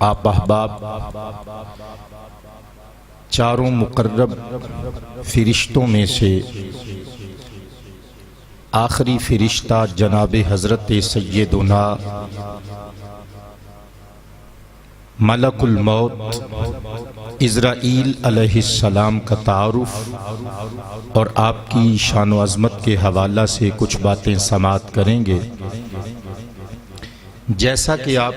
آپ احباب چاروں مقرب فرشتوں میں سے آخری فرشتہ جناب حضرت سیدنا ملک الموت عزرائیل علیہ السلام کا تعارف اور آپ کی شان و عظمت کے حوالہ سے کچھ باتیں سماعت کریں گے۔ جیسا کہ آپ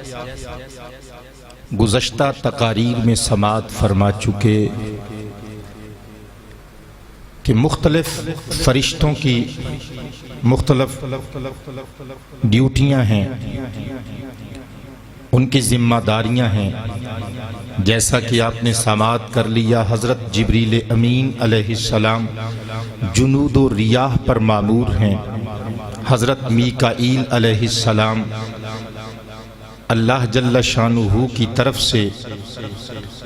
گزشتہ تقاریر میں سماعت فرما چکے کہ مختلف فرشتوں کی مختلف ڈیوٹیاں ہیں، ان کی ذمہ داریاں ہیں۔ جیسا کہ آپ نے سماعت کر لیا، حضرت جبریل امین علیہ السلام جنود و ریاح پر مامور ہیں، حضرت میکائیل علیہ السلام اللہ جل شانہ کی طرف سے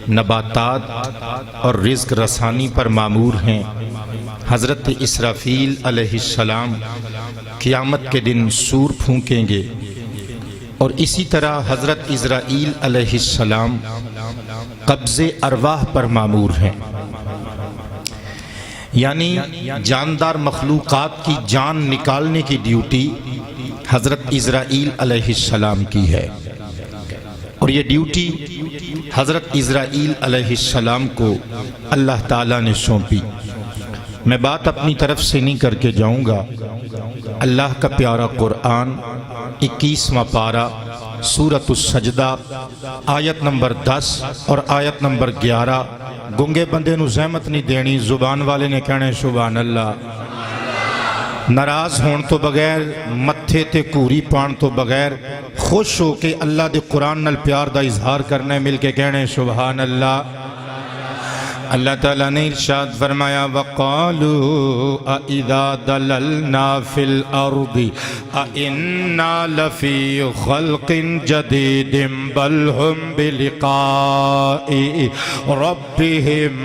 نباتات اور رزق رسانی پر مامور ہیں، حضرت اسرافیل علیہ السلام قیامت کے دن سور پھونکیں گے، اور اسی طرح حضرت عزرائیل علیہ السلام قبض ارواح پر مامور ہیں، یعنی جاندار مخلوقات کی جان نکالنے کی ڈیوٹی حضرت عزرائیل علیہ السلام کی ہے، اور یہ ڈیوٹی حضرت عزرائیل علیہ السلام کو اللہ تعالیٰ نے سونپی۔ میں بات اپنی طرف سے نہیں کر کے جاؤں گا، اللہ کا پیارا قرآن 21واں پارہ سورۃ السجدہ آیت نمبر 10 اور آیت نمبر 11۔ گنگے بندے نو زحمت نہیں دینی، زبان والے نے کہنے سبحان اللہ، ناراض ہون تو بغیر، متھے تے کوری پان تو بغیر، خوش ہو کے اللہ دے قرآن نال پیار دا اظہار کرنے، مل کے کہنے سبحان اللہ۔ اللہ تعالیٰ نے ارشاد فرمایا وَقَالُوا أَإِذَا ضَلَلْنَا فِي الْأَرْضِ أَإِنَّا لَفِي خَلْقٍ جَدِيدٍ بَلْ هُمْ بِلِقَاءِ رَبِّهِمْ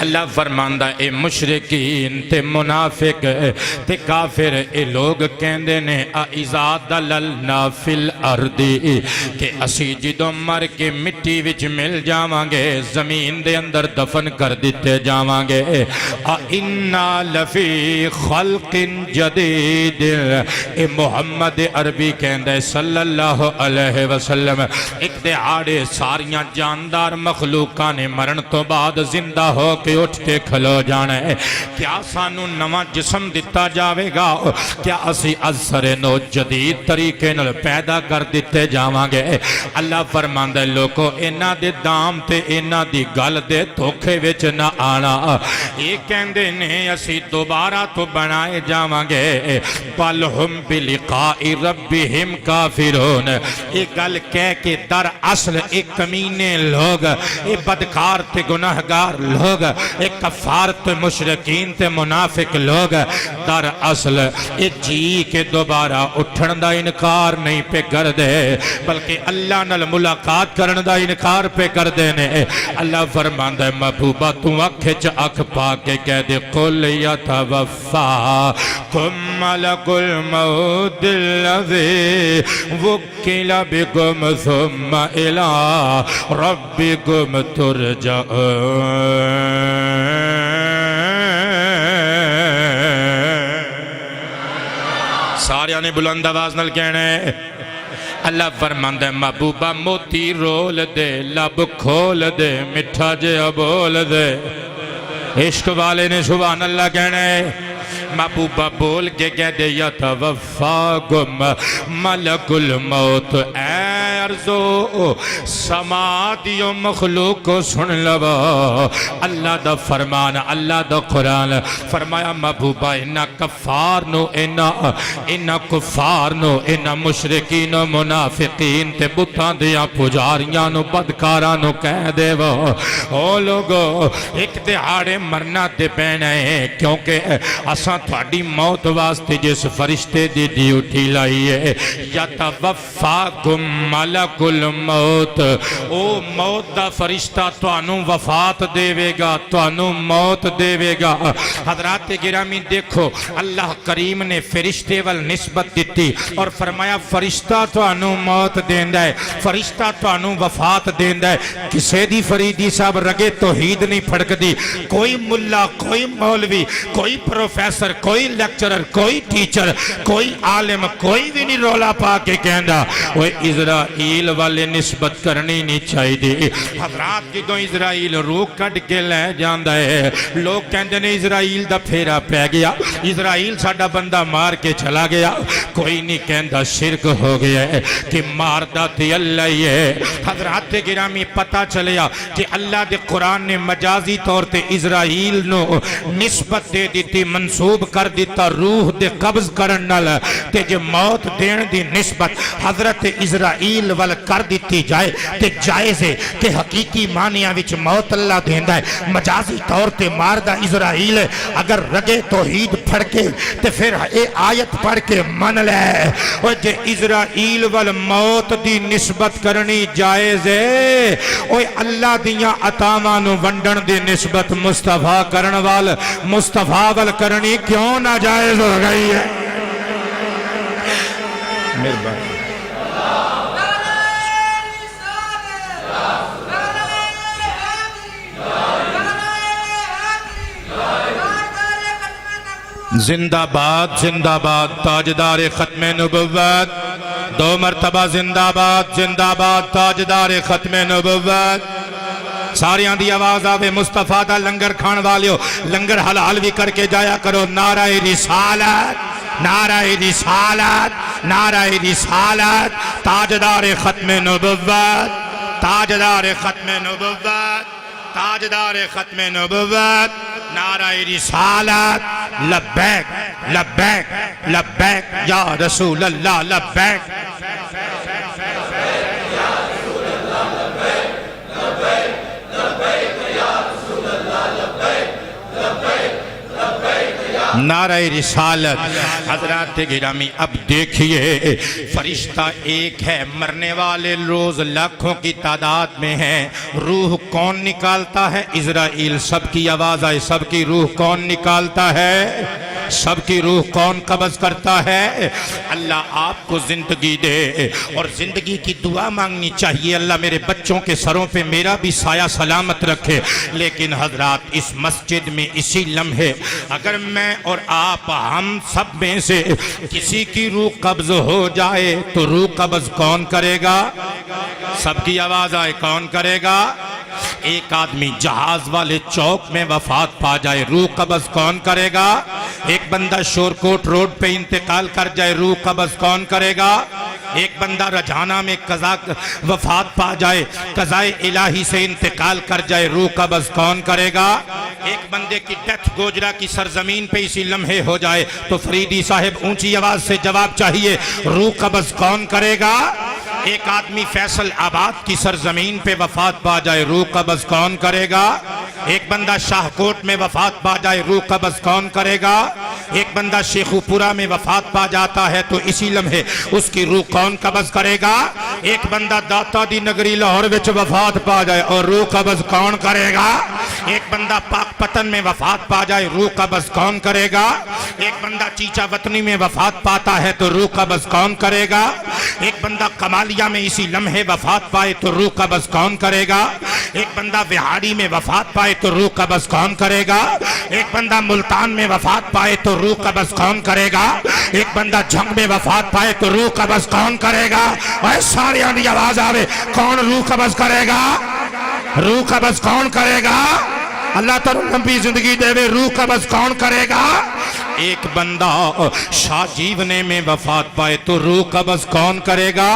اللہ فرماندہ اے مشرکین تے منافق تے کافر اے لوگ کہندے نے اِذَا ضَلَلْنَا فِي الْأَرْضِ کہ اسی جدوں مر کے مٹی وچ مل جاواں گے، زمین دے اندر دفن کر دیتے جاواں گے، اِنَّا لَفِي خَلْقٍ جَدِيدٍ اے محمد عربی کہندے صلی اللہ علیہ وسلم ایک دہاڑے ساریاں جاندار مخلوقاں نے مرن تو بعد زندہ ہو کے اٹھ کے کھلو جانا ہے۔ کیا سانو نواں جسم دتا جاوے گا؟ کیا اسی اثر نو جدید طریقے نال پیدا کر دیتے جاواں گے؟ اللہ فرماندا ہے لوکو انہاں دے دام تے انہاں دی گل دے دھوکھے وچ نہ آنا، یہ کہندے نے اسی دوبارہ تو بنائے جاواں گے، بل ہم بلقاء ربہم کافرون۔ یہ گل کہہ کے در اصل ایک کمینے لوگ، یہ بدکار تے گناہگار لوگ، ایک کفارت مشرکین تے منافق لوگ در اصل یہ جی کے دوبارہ اٹھن دا انکار نہیں پہ کر دے، بلکہ اللہ نال ملاقات کرن دا انکار پہ کر دے نے۔ اللہ فرماندا ہے محبوبہ تو اکھچ اکھ پا کے کہہ دے قل یتوفاکم ملک الموت الذی وکل بکم ثم الی ربکم ترجعون۔ سارے نے بلند آواز نال کہنے اللہ فرماندا ہے محبوبہ موتی رول دے، لب کھول دے، مٹھا جہا بول دے۔ عشق والے نے سبحان اللہ کہنے محبوبہ بول کے کہہ دے یتوفاکم ملک الموت۔ اے عرضو سمادیو مخلوق کو سن لو، اللہ دا فرمان، اللہ دا قرآن فرمایا محبوبہ انہا کفار نو، انہا کفار نو، انہا مشرکین و منافقین تے بتاں دیا پجاریاں نو بدکاراں نو کہہ دے وہ او لوگو ایک دہاڑے مرنا تے پینا ہے، کیونکہ اساں تھوڑی موت واسطے جس فرشتے دی ڈیوٹی لائی ہے یتوفاکم ملک ملک الموت او موت دا فرشتہ توانوں وفات دے گا توانوں موت دے گا حضرات گرامی دیکھو اللہ کریم نے فرشتے وال نسبت دیتی اور فرمایا فرشتہ توانوں موت دیندا ہے فرشتہ توانوں وفات دیندا ہے کسے دی فریدی صاحب رگے توحید نہیں پھڑک دی کوئی ملا کوئی مولوی کوئی پروفیسر کوئی لیکچرر کوئی ٹیچر کوئی عالم کوئی بھی نہیں رولا پا کے کہندا وہ اسرائیل والے نسبت کرنی نہیں چاہی دی حضرات کی تو اسرائیل روح کٹ کے لے جاندہ ہے لوگ کہندے نے اسرائیل دا پھیرا پہ گیا اسرائیل ساڑا بندہ مار کے چلا گیا کوئی نہیں کہندہ شرک ہو گیا ہے کہ ماردہ تی اللہ ہی ہے حضرات گرامی پتہ چلیا کہ اللہ دے قرآن نے مجازی طور تے اسرائیل نو نسبت دے دیتی منصوب کر دیتا روح دے قبض کرنال تے جو موت دین دی نسبت حضرت اسرائیل وال کر دیتی جائے تے جائز ہے کہ حقیقی معنیاں وچ موت اللہ دیندہ ہے مجازی طور تے ماردہ اسرائیل اگر رگے توحید پھڑ کے تے پھر اے آیت پڑھ کے من لے اور جے اسرائیل وال موت دی نسبت کرنی جائز ہے اوہ اللہ دیاں عطاوانو ونڈن دی نسبت مصطفیٰ کرن وال مصطفیٰ وال کرنی کیوں نہ جائز ہو گئی ہے مہربانی زندہ باد تاجدار ختم نبوت دو مرتبہ زندہ باد تاجدار ختم نبوت ساریاں دی آواز آوے مصطفیٰ دا لنگر کھان والیو لنگر حلال بھی کر کے جایا کرو نعرہ رسالت نعرہ رسالت نعرہ رسالت تاجدار ختم نبوت تاجدار ختم نبوت تاجدار ختم نبوت نعرہ رسالت لبیک لبیک لبیک یا رسول اللہ لبیک نعرہ رسالت حضرات گرامی اب دیکھئے فرشتہ ایک ہے مرنے والے روز لاکھوں کی تعداد میں ہیں روح کون نکالتا ہے اسرائیل سب کی آواز آئے سب کی روح کون نکالتا ہے سب کی روح کون قبض کرتا ہے اللہ آپ کو زندگی دے اور زندگی کی دعا مانگنی چاہیے اللہ میرے بچوں کے سروں پہ میرا بھی سایہ سلامت رکھے لیکن حضرات اس مسجد میں اسی لمحے اگر میں اور آپ ہم سب میں سے کسی کی روح قبض ہو جائے تو روح قبض کون کرے گا سب کی آواز آئے کون کرے گا ایک آدمی جہاز والے چوک میں وفات پا جائے روح قبض کون کرے گا ایک بندہ شورکوٹ روڈ پہ انتقال کر جائے روح قبض کون کرے گا ایک بندہ رجھانہ میں قضا وفات پا جائے قضاء الہی سے انتقال کر جائے روح قبض کون کرے گا ایک بندے کی ڈیتھ گوجرا کی سرزمین پہ اسی لمحے ہو جائے تو فریدی صاحب اونچی آواز سے جواب چاہیے روح قبض کون کرے گا ایک آدمی فیصل آباد کی سرزمین پہ وفات پا جائے روح قبض کون کرے گا ایک بندہ شاہکوٹ میں وفات پا جائے روح قبض کون کرے گا ایک بندہ شیخوپورہ میں وفات پا جاتا ہے تو اسی لمحے اس کی روح کون قبض کرے گا ایک بندہ داتا دی نگری لاہور وچ وفات پا جائے اور روح قبض کون کرے گا ایک بندہ پاک پتن میں وفات پا جائے روح قبض کون کرے گا ایک بندہ چیچا وطنی میں وفات پاتا ہے تو روح قبض کون کرے گا ایک بندہ کمالیہ میں اسی لمحے وفات پائے تو روح قبض کون کرے گا ایک بندہ وہاڑی میں وفات پائے تو روح قبض کون کرے گا ایک بندہ ملتان میں وفات پائے تو روح قبض کون کرے گا ایک بندہ جھنگ میں وفات پائے تو روح قبض کون کرے گا اور سارے آنی آواز آوے کون روح قبض کرے گا روح قبض کون کرے گا اللہ تعالیٰ لمبی زندگی دے وے روح قبض کون کرے گا ایک بندہ شاہ جیونے میں وفات پائے تو روح قبض کون کرے گا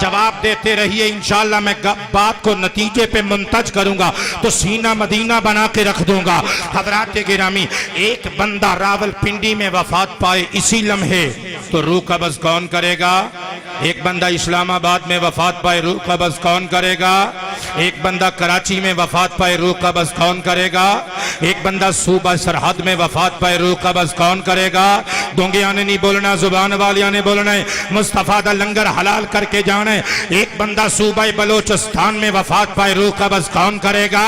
جواب دیتے رہیے انشاءاللہ میں بات کو نتیجے پہ منتج کروں گا تو سینہ مدینہ بنا کے رکھ دوں گا حضرات گرامی ایک بندہ راول پنڈی میں وفات پائے اسی لمحے تو روح قبض کون کرے گا ایک بندہ اسلام آباد میں وفات پائے روح قبض کون کرے گا ایک بندہ کراچی میں وفات پائے روح قبض کون کرے گا؟ ایک بندہ صوبہ سرحد میں وفات پائے روح قبض کون کرے گا؟ دونگیاں نے نہیں بولنا، زبان والیاں نے بولنا ہے، مصطفیٰ دا لنگر حلال کر کے جانا ہے۔ ایک بندہ صوبہ بلوچستان میں وفات پائے روح قبض کون کرے گا؟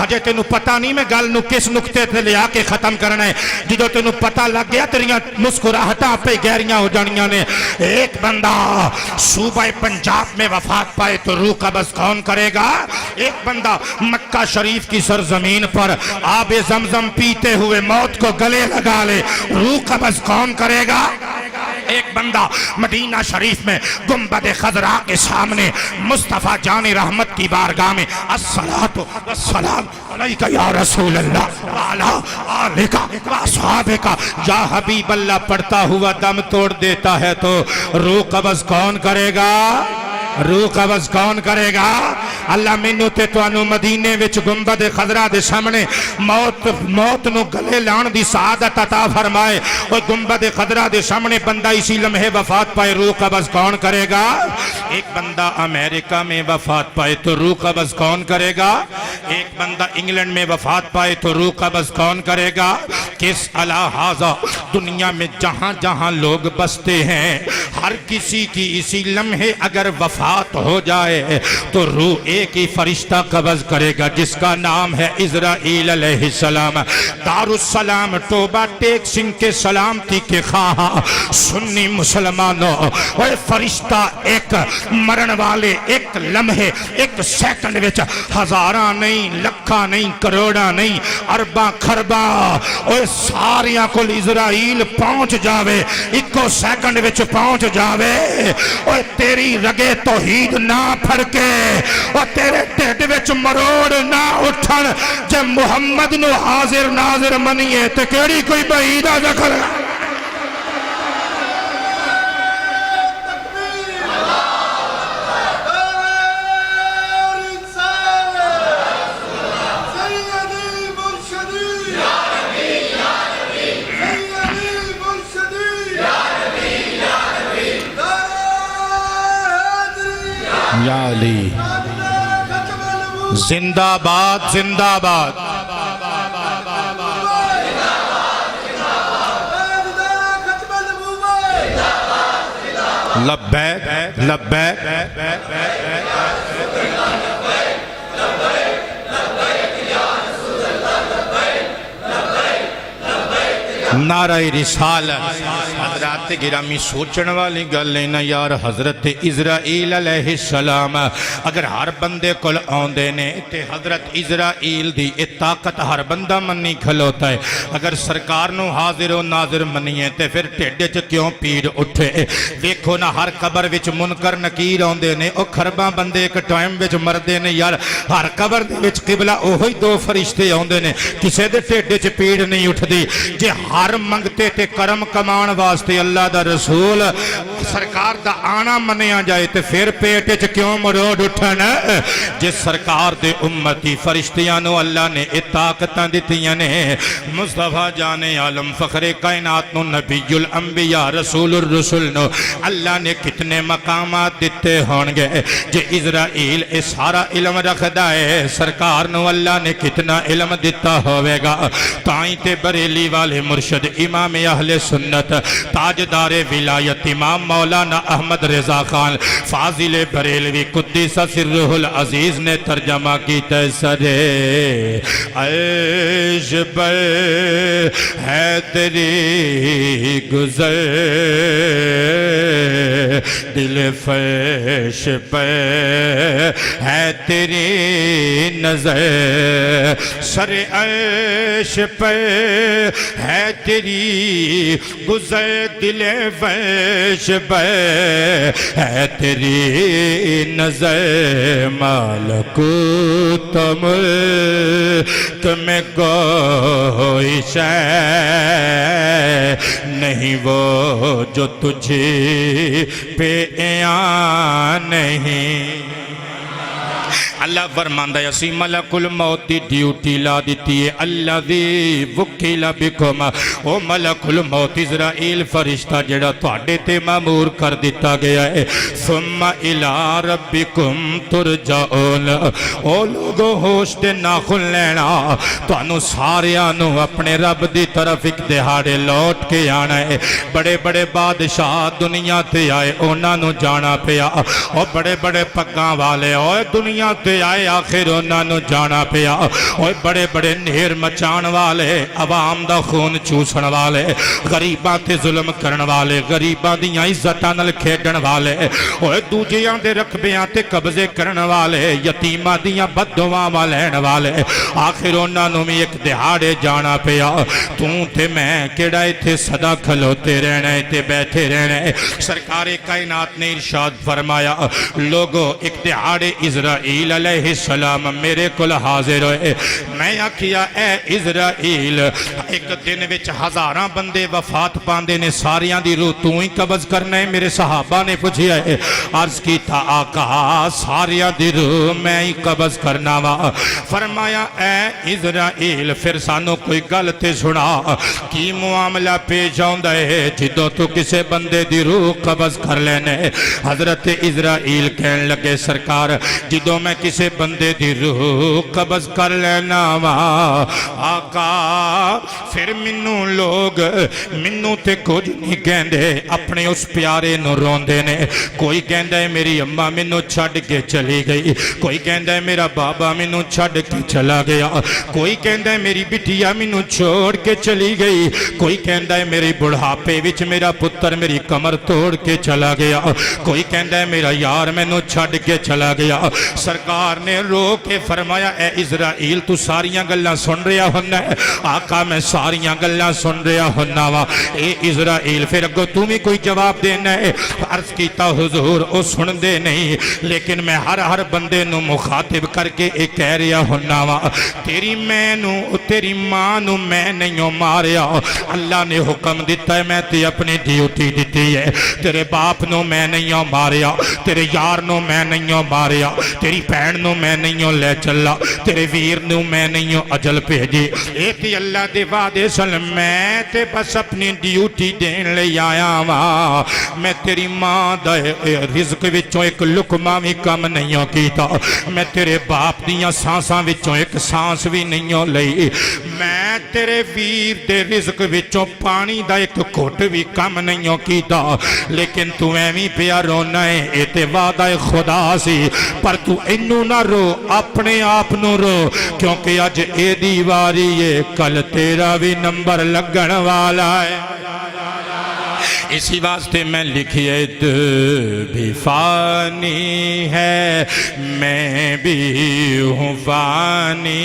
ہجے تینوں پتہ نہیں میں گل نو کس نقطے تے لیا کے ختم کرنا ہے، جدو تینوں پتہ لگ گیا تیریاں مسکراہٹاں پہ گہریاں ہو جانیاں نے۔ ایک بندہ صوبہ پنجاب میں وفات پائے تو روح قبض کون کرے گا؟ ایک بندہ مکہ شریف کی سرزمین پر آب زمزم پیتے ہوئے موت کو گلے لگا لے، روح قبض کون کرے گا؟ ایک بندہ مدینہ شریف میں گنبد خضرا کے سامنے مصطفیٰ جان رحمت کی بارگاہ میں الصلاۃ والسلام علیکہ یا رسول اللہ وعلی آلک واصحابک یا حبیب اللہ پڑھتا ہوا دم توڑ دیتا ہے تو روح قبض کون کرے گا؟ روح قبض کون کرے گا؟ اللہ مینوں تے تانوں مدینے وچ گنبد خضرا دے سامنے موت نو گلے لان دی سعادت عطا فرمائے۔ اور گنبد خضرا دے سامنے بندہ اسی لمحے وفات پائے روح قبض کون کرے گا؟ ایک بندہ امریکہ میں وفات پائے تو روح قبض کون کرے گا؟ ایک بندہ انگلینڈ میں وفات پائے تو روح قبض کون کرے گا؟ کس الہٰذا دنیا میں جہاں جہاں لوگ بستے ہیں ہر کسی کی اسی لمحے اگر وفات ہو جائے تو روح ایک ہی فرشتہ قبض کرے گا جس کا نام ہے اسرائیل علیہ السلام۔ دارالسلام ٹوبہ ٹیک سنگھ کے سلامتی کے خواہاں سنی مسلمانوں، وہ فرشتہ ایک مرن والے ایک لمحے ایک سیکنڈ وچ ہزاراں نہیں، لکھاں نہیں، کروڑاں نہیں، ارباں خرباں وہ ساریاں کو اسرائیل پہنچ جاوے، ایکو سیکنڈ وچ پہنچ جاوے۔ اور تیری رگے توحید نہ پھڑ کے اور تیرے ٹھڈ وچ مروڑ نہ اٹھن، جے محمد نو حاضر ناظر منیے تے کیڑی کوئی بعیدہ ذکر ہے۔ یا علی زندہ باد، زندہ باد۔ لبیک لبیک نعرہ رسالت۔ حضرات گرامی سوچن والی گل ہے نا یار، حضرت اسرائیل علیہ السلام اگر ہر بندے کل آندے نے تے حضرت اسرائیل دی طاقت ہر بندہ منی کھلوتا ہے۔ اگر سرکار نو حاضر و ناظر منیے تے پھر ٹھڈ چ کیوں پیڑ اٹھے؟ دیکھو نا ہر قبر وچ منکر نکیر آندے نے، او خرباں بندے ایک ٹائم وچ مردے نے یار، ہر قبر دے وچ قبلہ اوہی دو فرشتے آندے نے، کسے دے ٹھڈ چ پیڑ نہیں اٹھدی۔ جے ہر منگتے تے کرم کمان واسطے اللہ دا رسول سرکار دا آنا منیا جائے تے پھر پیٹ چ کیوں مروڑ اٹھن؟ جس سرکار دے امتی فرشتیاں نو اللہ نے طاقتاں دتیاں نے، مصطفیٰ جان عالم فخر کائنات نو، نبی الانبیاء رسول الرسل نو اللہ نے کتنے مقامات دیتے ہون گے۔ جے اسرائیل اے سارا علم رکھدا ہے، سرکار نو اللہ نے کتنا علم دیتا ہوئے گا۔ تائیں تے بریلی والے مرشد امام اہل سنت تاجدار ولایت امام مولانا احمد رضا خان فاضل بریلوی قدس سرہ العزیز نے ترجمہ کیتا سرے عیش بر ہے تیری گزر، دل فرش پر ہے تیری نظر، سر عیش پر ہے تیری گزر، دل فرش پر ہے تیری نظر، مالکوت ملک میں کوئی شے نہیں وہ جو تجھے پہ عیاں نہیں۔ اللہ فرماندا ہے اسی ملک الموت دی ڈیوٹی لا دیتی ہے الذی وکل بکم او ملک الموت اسرائیل فرشتہ جڑا تواڈے تے مامور کر دیتا گیا ہے ثم الی ربکم ترجعون او لوگو ہوش تے ناخن لینا تانوں ساریاں نو اپنے رب دی طرف ایک دہاڑے لوٹ کے آنا ہے بڑے بڑے بادشاہ دنیا تے آئے انہاں نو جانا پیا اور بڑے بڑے پگاں والے اوے دنیا تے آئے آخر انہاں نو جانا پیا اوے بڑے بڑے نہر مچان والے عوام دا خون چوسن والے غریباں تے ظلم کرن والے غریباں دیاں عزتاں نال کھیڈن والے اوے دوجیاں دے رقبیاں تے قبضے کرن والے یتیماں دیاں بد دعاواں لین والے آخر انہاں نو بھی ایک دہاڑے جانا پیا تے میں کیڑا ایتھے صدا کھلوتے رہنا ہے تے بیٹھے رہنا ہے سرکار کائنات نے ارشاد فرمایا لوگو ایک دہاڑے اسرائیل علیہ السلام میرے کل حاضر ہوئے میں آکھیا اے اسرائیل ایک دن وچ ہزاراں بندے وفات پاندے نے ساریاں دی روح تو ہی قبض کرنا ہے میرے صحابہ نے پوچھیا ہے عرض کی تھا آقا ساریاں دی روح میں ہی قبض کرنا وا فرمایا اے اسرائیل پھر سانو کوئی گل تے سنا کی معاملہ پیش آندا ہے جدوں تو کسے بندے دی روح قبض کر لینے حضرت اسرائیل کہن لگے سرکار جدوں میں کسے بندے دی روح قبض کر لینا وا آقا پھر منوں لوگ منوں تے کچھ نہیں کہندے اپنے اس پیارے نو روندے نے کوئی کہندا ہے میری اماں منوں چھڈ کے چلی گئی کوئی کہندا ہے میرا بابا منوں چھڈ کے چلا گیا کوئی کہندا ہے میری بٹیا منوں چھوڑ کے چلی گئی کوئی کہندا ہے میری بڑھاپے وچ میرا پتر میری کمر توڑ کے چلا گیا کوئی کہندا ہے میرا یار مینوں چھڈ کے چلا گیا سرکار نے رو کے فرمایا اے اسرائیل تو ساریاں گلاں سن رہا ہونا ہے آقا میں ساریاں گلاں سن رہا ہونا وا اے اسرائیل پھر اگوں تو بھی کوئی جواب دینا ہے عرض کیتا حضور او سن دے نہیں لیکن میں ہر بندے نو مخاطب کر کے اے کہہ رہا ہونا وا تیری میں نو تیری ماں نو میں نہیں ماریا اللہ نے حکم دیتا ہے میں تے اپنی ڈیوٹی دیتی ہے تیرے باپ نو میں نہیں ماریا تیرے یار نو میں نہیں ماریا تیری بہن نو میں نہیں لے چلا تیرے ویر نو میں نہیں اجل بھیجی اے تے اللہ دے وعدے سن میں تے بس اپنی ڈیوٹی دین لئی آیا وا میں تیری ماں دے رزق وچوں ایک لقمہ بھی کم نہیں کیتا میں تیرے باپ دیاں سانساں وچوں ایک سانس بھی نہیں لئی میں تیرے ویر دے رزق وچوں پانی دا ایک گھٹ بھی کم نہیں کیتا لیکن تو ایویں پیا رونا ہے اے تے وعدہ خدا سی پر تو اینو نہ رو اپنے آپ نو رو کیونکہ اج اے دی واری ہے کل تیرا بھی نمبر لگن والا ہے اسی واسطے میں لکھیے تو بھی فانی ہے میں بھی ہوں فانی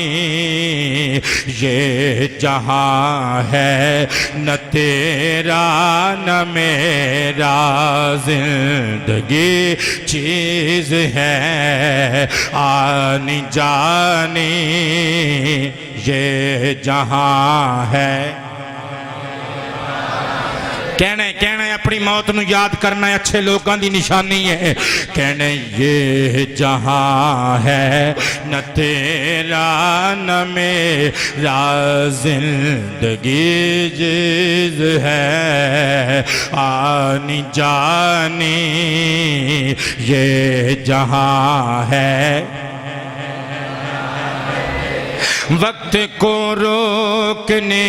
یہ جہاں ہے نہ تیرا نہ میرا زندگی چیز ہے آنی جانی یہ جہاں ہے کہنا ہے اپنی موت نو یاد کرنا ہے اچھے لوگاں دی نشانی ہے کہنے یہ جہاں ہے نہ تیرا نہ میرا زندگی جیز ہے آنی جانی یہ جہاں ہے وقت کو روکنے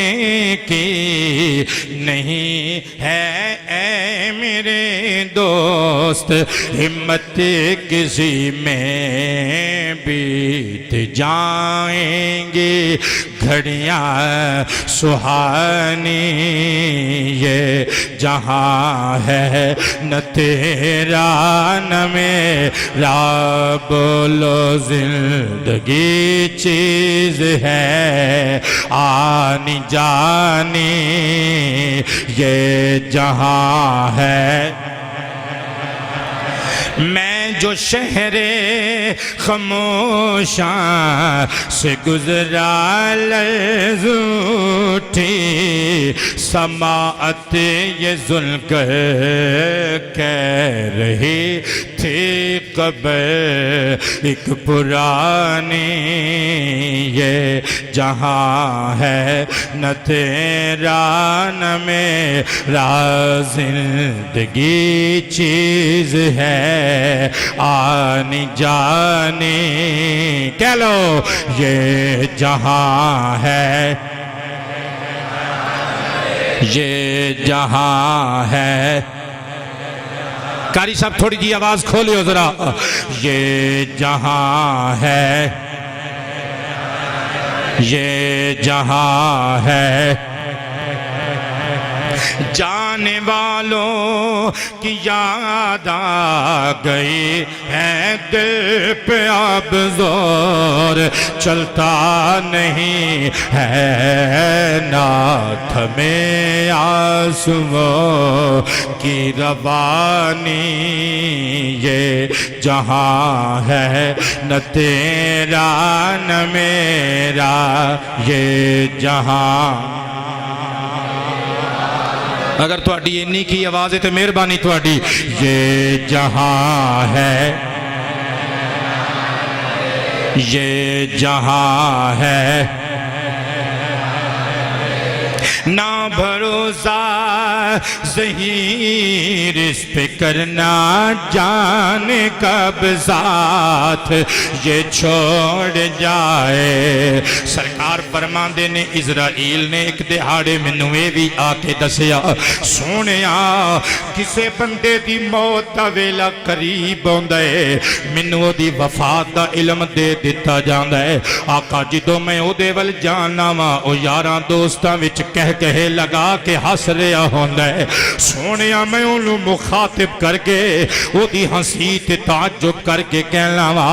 کی نہیں ہے اے میرے دوست ہمت کسی میں بیت جائیں گے گھڑیاں سہانی یہ جہاں ہے نہ تیرا نہ میرا بولو زندگی چیز ہے آنی جانی یہ جہاں ہے میں جو شہر خاموشاں سے گزرا لرز اٹھی سماعت یہ ذوالقرنین کہہ رہی تھی قبر ایک پرانی، یہ جہاں ہے نہ تیرا نہ میرا، زندگی چیز ہے آنی جانی، کہہ لو یہ جہاں ہے، یہ جہاں ہے، قاری صاحب تھوڑی جی آواز کھولیو ذرا، یہ جہاں ہے، یہ جہاں ہے، جانے والوں کی یاد آ گئی ہے، دل پہ اب زور چلتا نہیں ہے، نہ تھمے آنسوؤں کی روانی، یہ جہاں ہے نہ تیرا نہ میرا، یہ جہاں۔ اگر تھوڑی اینی کی آواز ہے تو مہربانی تھوڑی، یہ جہاں ہے، یہ جہاں ہے، نہ بھروسہ ظہیر اس پہ کرنا، جانے کب ساتھ یہ چھوڑ جائے۔ سرکار فرماندے نے اسرائیل نے ایک دہاڑے مینوں اے وی آ کے دسیا، سونیا کسے بندے دی موت دا ویلا قریب ہوندا ہے، مینوں دی وفات دا علم دے دتا جاندا ہے۔ آقا جدوں میں او دے ول جانا وا، او یاراں دوستاں وچ کہے لگا کہ ہس رہا ہوندا ہے، سونیا میں انہوں مخاطب کر کے او دی ہنسی تے تعجب کر کے کہنا وا،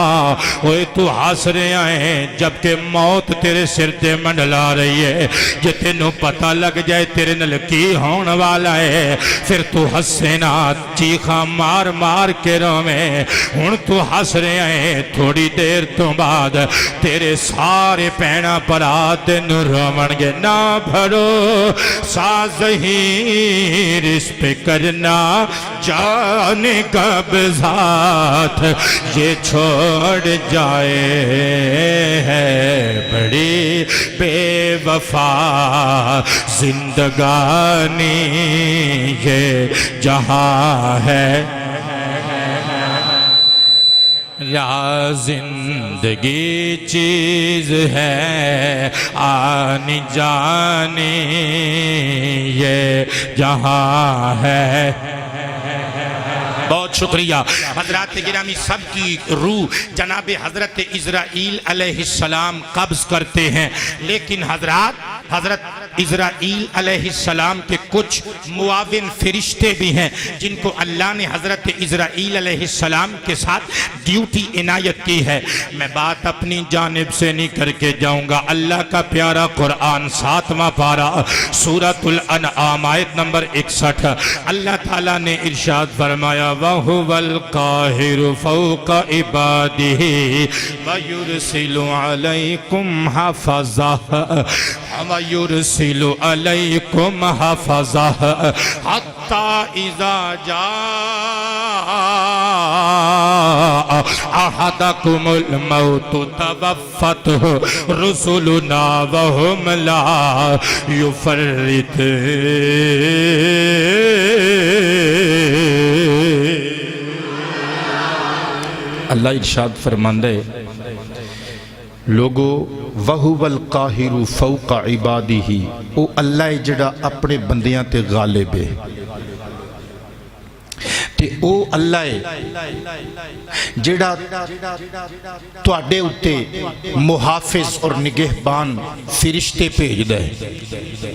اوے تو ہس رہا ہے جبکہ موت تیرے سر تے منڈلا رہی ہے، جے تینوں پتہ لگ جائے تیرے نال کی ہون والا ہے پھر تو ہسے نا، چیخاں مار مار کے رویں، ہن تو ہس رہا ہے، تھوڑی دیر تو بعد تیرے سارے پینا پرا تینوں رومن گے۔ نہ بھرو ظہیر اس پہ کرنا، جانے کب ذات یہ چھوڑ جائے، ہے بڑی بے وفا زندگانی، یہ جہاں ہے یا زندگی چیز ہے آنی جانی، یہ جہاں ہے۔ بہت شکریہ حضرات گرامی، سب کی روح جناب حضرت اسرائیل علیہ السلام قبض کرتے ہیں، لیکن حضرت اسرائیل علیہ السلام کے کچھ معاون فرشتے بھی ہیں جن کو اللہ نے حضرت اسرائیل علیہ السلام کے ساتھ ڈیوٹی عنایت کی ہے۔ میں بات اپنی جانب سے نہیں کر کے جاؤں گا، اللہ کا پیارا قرآن 7واں پارہ سورۃ الانعام آیت نمبر 61، اللہ تعالیٰ نے ارشاد فرمایا، وَهُوَ الْقَاهِرُ فَوْقَ عِبَادِهِ وَيُرْسِلُ عَلَيْكُمْ حَفَظَةً وَيُرْسِلُ عَلَيْكُمْ حَفَظَةً حَتَّى إِذَا جَاءَ أَحَدَكُمُ الْمَوْتُ تَوَفَّتْهُ رُسُلُنَا وَهُمْ لَا يُفَرِّطُونَ۔ اللہ ارشاد فرماندے لوگو، وَهُوَ الْقَاهِرُ فَوْقَ عِبَادِهِ، او اللہ جڑا اپنے بندیاں تے غالب ہے، تے او اللہ جڑا تواڈے اُتے محافظ اور نگہبان فرشتے بھیج دے،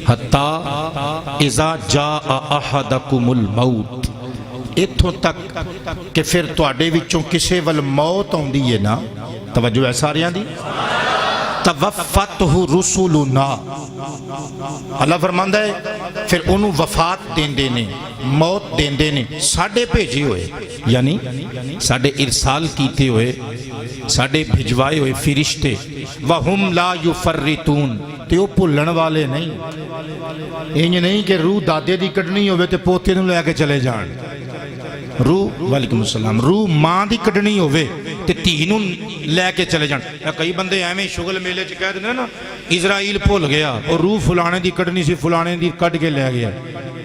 حتی اذا جاء احدکم الموت، اتھوں تک کہ پھر تواڈے وچوں کسے ول موت آندی ہے نا، توجہ ہے ساریاں دی، توفتہ رسولنا، اللہ فرماندا ہے پھر انہوں وفات دیندے نے، موت دیندے نے ساڑھے بھیجے ہوئے، یعنی ساڑھے ارسال کیتے ہوئے، ساڑھے بھجوائے ہوئے فرشتے، وَهُمْ لَا يُفَرِّطُونَ، تے وہ بھولن والے نہیں، یہ نہیں کہ روح دادے دی کڈنی ہوئے تے پوتے نوں لے کے چلے جان، روح وعلیکم السلام روح ماں دی کڈنی ہوئے تے دھی نوں لے کے چلے جان. کئی بندے ایویں شغل میلے چ کہہ دیندے نا اسرائیل بھول گیا اور روح فلانے دی کڈنی سی فلانے دی کڈ کے لے گیا.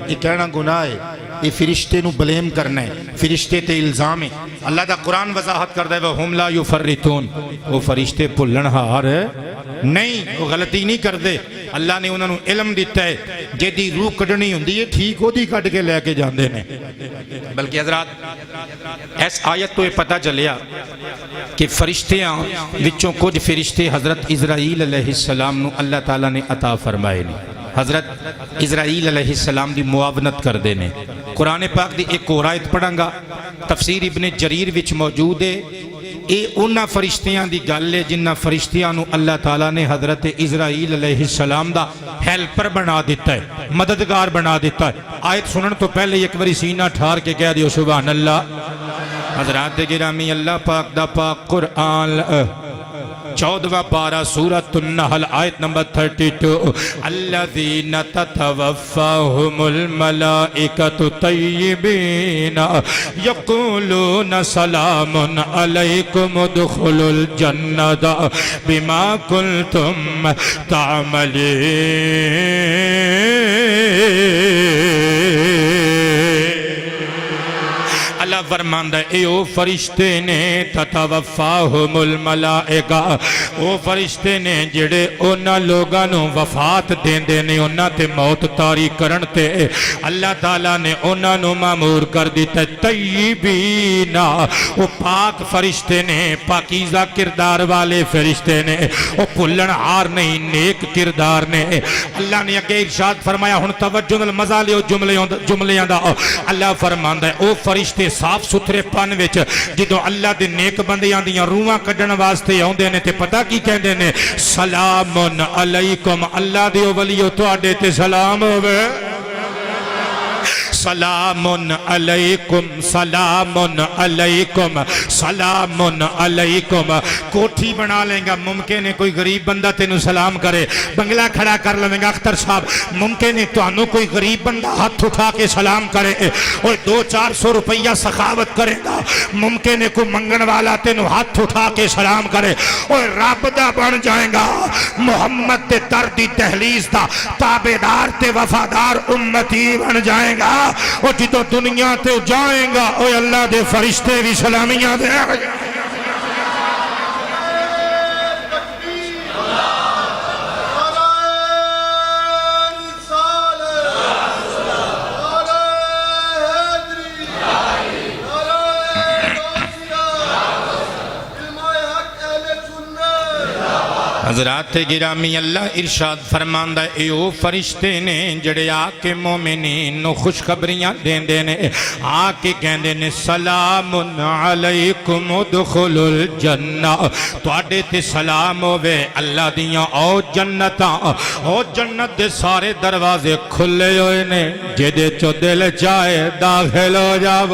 یہ کہنا گناہ ہے. یہ فرشتے نو بلیم کرنا ہے, فرشتے تے الزام ہے. اللہ دا قرآن وضاحت کردا ہے وَهُمْ لَا يُفَرِّطُونَ. وہ فرشتے بھولن ہار نہیں, وہ غلطی نہیں کردے. اللہ نے انہوں نے علم دیتا ہے جیدی روح کڈنی ہوندی ہے ٹھیک ہو دی کڈ کے لے کے جاندے نے. بلکہ حضرات اس آیت تو یہ پتہ چلیا کہ فرشتیاں وچوں کچھ فرشتے حضرت اسرائیل علیہ السلام نو اللہ تعالیٰ نے عطا فرمائے نے. حضرت اسرائیل علیہ السلام دی معاونت کر دینے. قرآن پاک دی ایک اور آیت پڑھاں گا, تفسیر ابن جریر وچ موجود ہے. اے انہاں فرشتیاں دی گل ہے جنہاں فرشتیاں نو اللہ تعالیٰ نے حضرت اسرائیل علیہ السلام دا ہیلپر بنا دیتا ہے, مددگار بنا دیتا ہے. آیت سنن تو پہلے ایک باری سینہ ٹھار کے کہہ دیو سبحان اللہ. حضرات گرامی اللہ پاک دا پاک قرآن 14واں پارہ سورۃ النحل آیت نمبر 32. الذین تتوفاہم الملائکۃ طیبین یقولون سلام علیکم ادخلوا الجنۃ بما کنتم تعملون. اللہ فرماندا ہے اے او فرشتے نے تتوفاہم الملائکہ, او فرشتے نے جڑے انہاں لوگاں نو وفات دیندے نے انہاں تے موت طاری کرن تے اللہ تعالیٰ نے انہاں نو مامور کر دیتا ہے طیبین. او پاک فرشتے نے, پاکیزہ کردار والے فرشتے نے, او بھلن ہار نہیں, نیک کردار نے. اللہ نے اگے ارشاد فرمایا ہن توجہ نال مزہ لیو جملیاں دا. اللہ فرماندا ہے او فرشتے صاف ستھرے پن وچ جدوں اللہ دے نیک بندیاں دیاں روحاں کڈن واسطے آوندے نے تے پتہ کی کہندے نے سلام علیکم. اللہ دیو ولیو تواڈے تے سلام ہوے. سلام علیکم سلام علیکم سلام علیکم. کوٹھی بنا لیں گا, ممکن ہے کوئی غریب بندہ تینوں سلام کرے, بنگلہ کھڑا کر لیں گا اختر صاحب, ممکن ہے تانوں کوئی غریب بندہ ہاتھ اٹھا کے سلام کرے اور 200-400 روپیہ سخاوت کرے گا, ممکن ہے کوئی منگن والا تینوں ہاتھ اٹھا کے سلام کرے اور رب دا بن جائے گا, محمد تے در دی دہلیز دا تابعدار تے وفادار امتی بن جائے گا. اور جدو دنیا تے جائیں گا اوہ اللہ دے فرشتے بھی سلامیاں دے گا. حضرات گرامی اللہ ارشاد فرماندہ اے او فرشتے نے جڑے آکے مومنین نو خوشخبریاں دیندے نے, آکے کہندے نے سلام علیکم ادخلوا الجنہ. تواڈے تے سلام ہوے اللہ دیاں او جنتاں, او جنت دے سارے دروازے کھلے ہوئے نے, جدے چو دل چاہے داخل ہو جاؤ,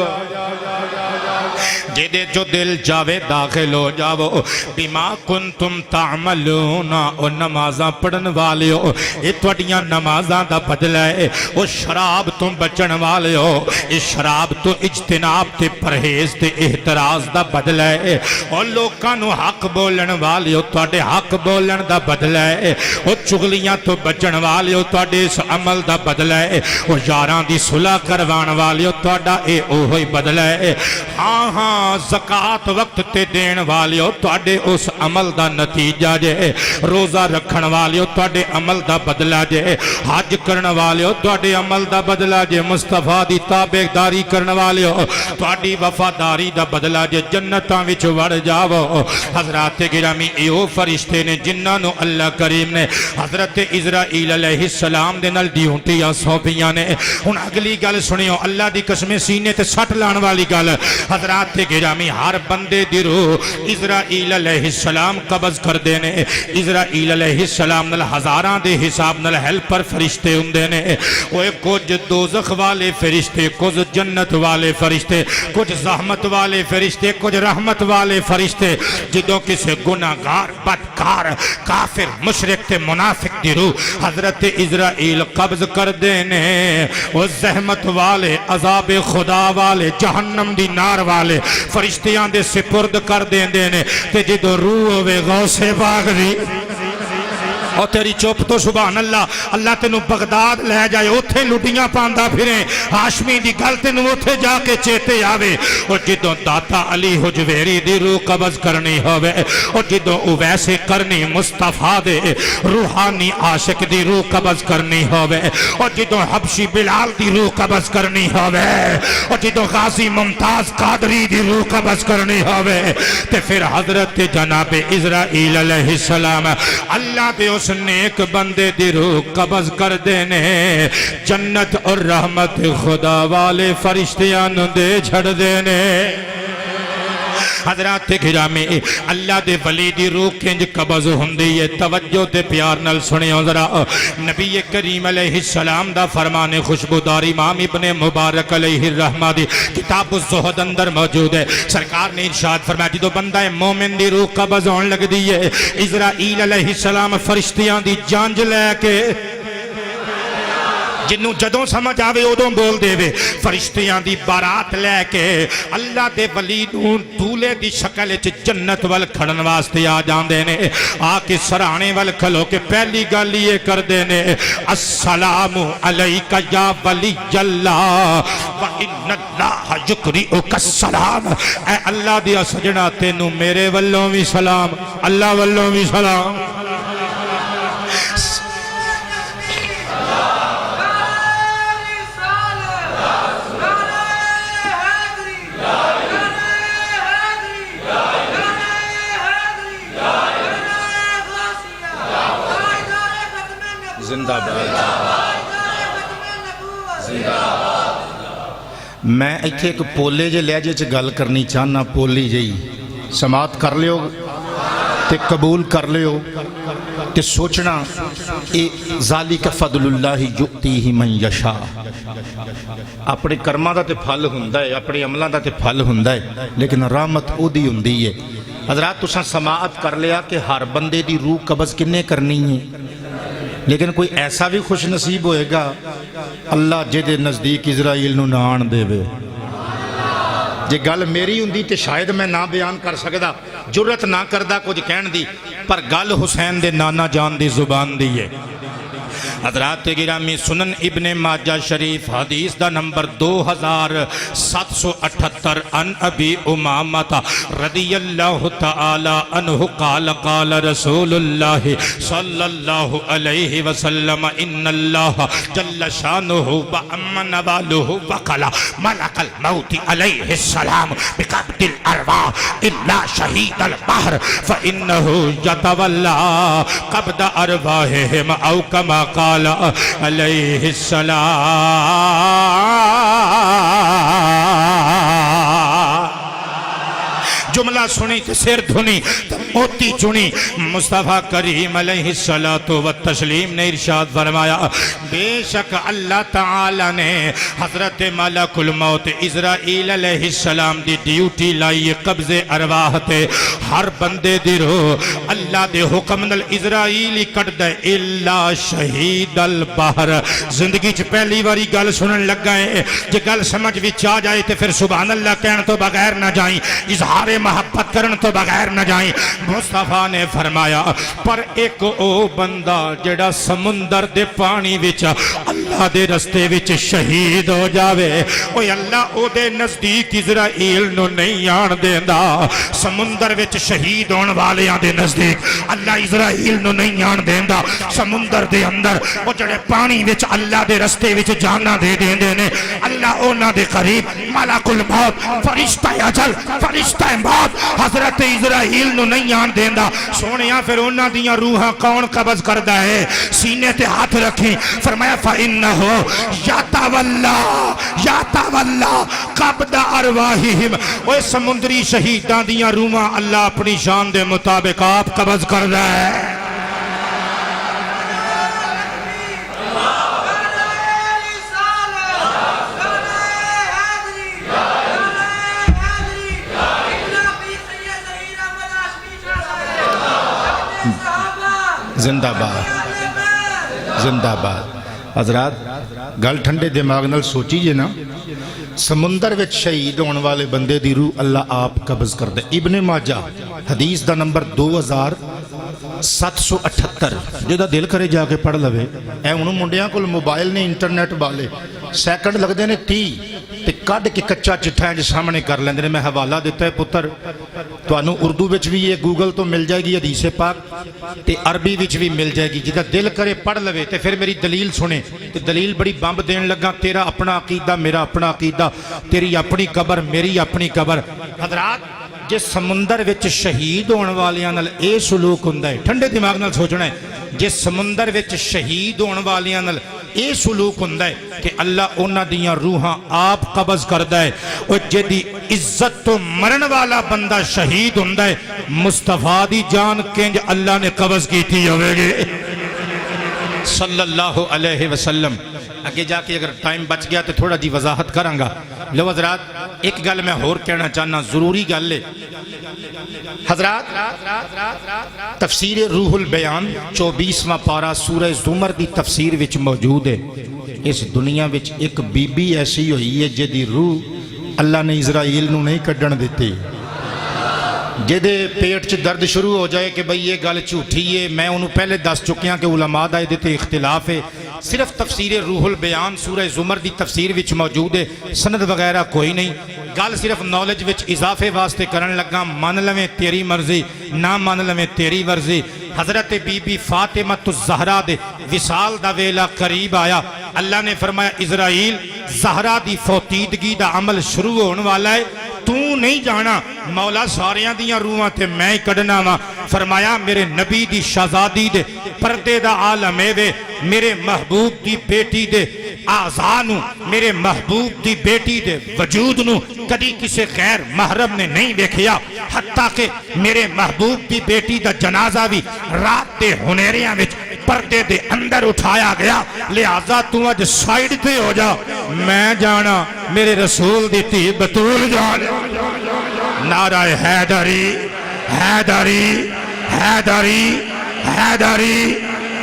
جدے جو دل جاوے داخل ہو جاؤ. بما کنتم تعملون, او نمازاں پڑھن والے ہو, یہ توڑیاں نمازاں دا بدلہ ہے. او شراب تم بچن والے ہو, اس شراب تو اجتناب تے پرہیز تے احتراز دا بدلہ ہے. او لوکاں نو حق بولن والے ہو, توڑے حق بولن دا بدلہ ہے. او چغلیاں تو بچن والے ہو, توڑے اس عمل دا بدلہ ہے. او یاراں دی صلح کروان والے ہو, توڑا اے اوہی بدلہ ہے. ہاں ہاں زکاة وقت تے دین والے ہو, توڑے اس عمل دا نتیجہ جے. روزہ رکھن والے ہو, توڑے عمل دا بدلہ جے. حج کرن والے ہو, توڑے عمل دا بدلہ جے. مصطفیٰ دی تابعداری کرن والے ہو, توڑی وفاداری دا بدلہ جے. جنتاں وچ وڑ جاؤ. حضرات گرامی ایو فرشتے نے جنہاں نو اللہ کریم نے حضرت اسرائیل علیہ السلام دے نال ڈیوٹیاں سونپیاں نے. ہن اگلی گل سنیو, اللہ دی قسم سینے تے سٹ لان والی گل. حضرات گرامی ہر بندے دی روح اسرائیل علیہ السلام قبض کر دینے اسرائیل علیہ السلام نال ہزاراں دے حساب نال ہیلپر فرشتے ہوندے نے اوے کچھ دوزخ والے فرشتے کچھ جنت والے فرشتے کچھ زحمت والے فرشتے کچھ رحمت والے فرشتے جدوں کسے گناہگار بدکار کافر مشرک تے منافق دی روح حضرت اسرائیل قبض کر دینے وہ زحمت والے عذاب خدا والے جہنم دی نار والے فرشتیاں دے سپرد کر دینے تے جدوں روح ہوئے غوث پاک دی اور تیری چوپ تو سبحان اللہ اللہ تینوں بغداد لے جائے اتھے لٹیاں پاندہ پھریں ہاشمی دی گل تینوں اتھے جا کے چیتے آوے اور جدوں داتا علی حجویری دی روح قبض کرنی ہوئے اور جدوں اویسے کرنی مصطفیٰ دے روحانی عاشق دی روح قبض کرنی ہوئے اور جدوں حبشی بلال دی روح قبض کرنی ہوئے اور جدوں غازی ممتاز قادری دی روح قبض کرنی ہوئے تے پھر حضرت جناب اسرائیل علیہ السلام اللہ دے اس نیک بندے دی روح قبض کر دینے جنت اور رحمت خدا والے فرشتیاں دے جھڑ دینے حضرات گرامی اللہ دے ولی دی روح کنج قبض ہوندی ہے توجہ تے پیار نال سنیو ذرا نبی کریم علیہ السلام دا فرمان خوشبودار امام ابن مبارک علیہ الرحمہ دی کتاب الزہد اندر موجود ہے سرکار نے ارشاد فرمایا جدوں بندہ مومن دی روح قبض ہون لگ دی ہے اسرائیل علیہ السلام فرشتیاں دی جانج لے کے جنوں جدوں سمجھ آوے ادوں بول دے وے فرشتیاں دی بارات لے کے اللہ دے ولی نوں دولے دی شکل وچ جنت ول کھڑن واسطے آ جاندے نے آ کے سرانے ول کھلو کے پہلی گل یہ کر دے نے السلام علیک یا ولی اللہ وان اللہ یقرئک السلام اے اللہ دی سجنا تینوں میرے والوں بھی سلام اللہ والوں بھی سلام زندہ میں ایتھے ایک پولے جے لہجے چ گل کرنی چاہنا پولی جئی سماعت کر لیو تے قبول کر لیو تے سوچنا اے ذالک فضل اللہ یؤتیہ من یشاء اپنے کرماں دا تے پھل ہوندا ہے اپنے عملاں دا تے پھل ہوندا ہے لیکن رحمت او دی ہوندی ہے حضرات تساں سماعت کر لیا کہ ہر بندے دی روح قبض کنے کرنی ہے لیکن کوئی ایسا بھی خوش نصیب ہوئے گا اللہ جدے نزدیک اسرائیل نو نہ آن دے وے جے گل میری ہوندی تے شاید میں نہ بیان کر سکدا جرت نہ کردا کچھ کہن دی پر گل حسین دے نانا جان دی زبان دی ہے حضرات گرامی سنن ابن ماجہ شریف حدیث دا نمبر 2778 ان ابی امامہ رضی اللہ تعالی عنہ قال قال رسول اللہ صلی اللہ علیہ وسلم ان اللہ جل شانہ وامن والہ وقل ملک الموت علیہ السلام بقبض الارواح الا شہید البحر فانہ یتولا قبض ارواحہم او کما قال علیہ السلام جملہ سنی تے سر دھنی تے موتی چنی مصطفیٰ کریم علیہ السلام نے ارشاد فرمایا بے شک اللہ تعالی نے حضرت ملک الموت اسرائیل علیہ السلام دی ڈیوٹی لائی قبض ارواح تے ہر بندے دی روح اللہ دے حکم نال اسرائیلی کٹ دے الا شہید البحر زندگی چ پہلی باری گل سنن لگا ہے جے گل سمجھ وچ آ جائے تے پھر سبحان اللہ کہن تو بغیر نہ جائیں اظہار محبت کرن تو بغیر نہ جائیں مصطفیٰ نے فرمایا پر ایک او بندہ جڑا سمندر دے پانی وچ اللہ دے رستے وچ شہید ہو جاوے اوے اللہ او دے نزدیک اسرائیل نو نہیں آن دیندا سمندر وچ شہید ہون والیاں دے نزدیک اللہ اسرائیل نو نہیں آن دیندا سمندر دے اندر او جڑے پانی وچ اللہ دے رستے وچ جانا دے دیندے نے اللہ انہاں دے قریب ملک الموت فرشتہ اجل فرشتہ موت حضرت اسرائیل نو نہیں آن دیندا سونیا پھر انہاں دیاں روحاں کون قبض کردا ہے سینے تے ہاتھ رکھیں فرمایا فإنہ یاتولا قبض ارواحہم اوے سمندری شہیداں دیاں روحاں اللہ اپنی شان دے مطابق آپ قبض کردا ہے زندہ باد زندہ باد حضرات گل ٹھنڈے دماغ نال سوچی جے نا سمندر وچ شہید ہونے والے بندے دی روح اللہ آپ قبض کر دے ابن ماجہ حدیث دا نمبر 2778 جدا دل کرے جا کے پڑھ لوے اے انہوں منڈیاں کل موبائل نے انٹرنیٹ والے سیکنڈ لگ دے نے 30 تے کڈ کے کچا چٹھا ہے سامنے کر لیندے نے میں حوالہ دیتا ہے پتر تو انہوں اردو وچ بھی یہ گوگل تو مل جائے گی حدیث پاک تے عربی وچ بھی مل جائے گی جدا دل کرے پڑھ لوے تے پھر میری دلیل سنے تے دلیل بڑی بمب دین لگا تیرا اپنا عقیدہ میرا اپنا عقیدہ تیری اپنی قبر میری اپنی قبر حضرات جس سمندر وچ شہید ہونے والیاں نال اے سلوک ہوندا ہے ٹھنڈے دماغ نال سوچنا ہے جس سمندر وچ شہید ہونے والیاں نال اے سلوک ہوندا ہے کہ اللہ انہاں دیاں روحاں آپ قبض کردا ہے او جدی عزت تو مرن والا بندہ شہید ہوندا ہے مصطفیٰ دی جان کنج اللہ نے قبض کی تھی ہوے گے صلی اللہ علیہ وسلم آگے جا کے اگر ٹائم بچ گیا تو تھوڑا جی وضاحت کروں گا لو حضرات ایک گل میں اور کہنا چاہنا ضروری گل ہے حضرات تفسیر روح البیان 24واں پارہ سورہ زمر دی تفسیر وچ موجود ہے اس دنیا وچ ایک بی بی ایسی ہوئی ہے جدی روح اللہ نے اسرائیل نو نہیں کڈن دیتی جدے پیٹ چ درد شروع ہو جائے کہ بھئی یہ گل جھوٹھی ہے میں انہوں پہلے دس چکیاں کہ علماء دا دیتے اختلاف ہے صرف تفسیر روح البیان سورہ زمر دی تفسیر وچ موجود ہے سند وغیرہ کوئی نہیں گل صرف نالج وچ اضافے واسطے کرن لگا من لویں تیری مرضی نہ من لویں تیری مرضی حضرت بی بی فاطمہ الزہرا دے وصال دا ویلا قریب آیا اللہ نے فرمایا اسرائیل زہرا دی فوتیدگی دا عمل شروع ہونے والا ہے تو نہیں جانا مولا ساریاں دیاں روحاں تے میں ہی کڈنا وا فرمایا میرے نبی دی شہزادی دے پردے دا عالم اے میرے محبوب دی بیٹی دے آزانو میرے محبوب دی بیٹی دے وجود نو کدی کسے غیر محرم نے نہیں دیکھیا حتیٰ کہ میرے محبوب دی بیٹی دا جنازہ بھی رات دے ہنیریاں وچ پردے دے اندر اٹھایا گیا لہذا تو اج سائیڈ تے ہو جا میں جانا میرے رسول دی تھی بطول جانا نعرہ حیدری حیدری حیدری حیدری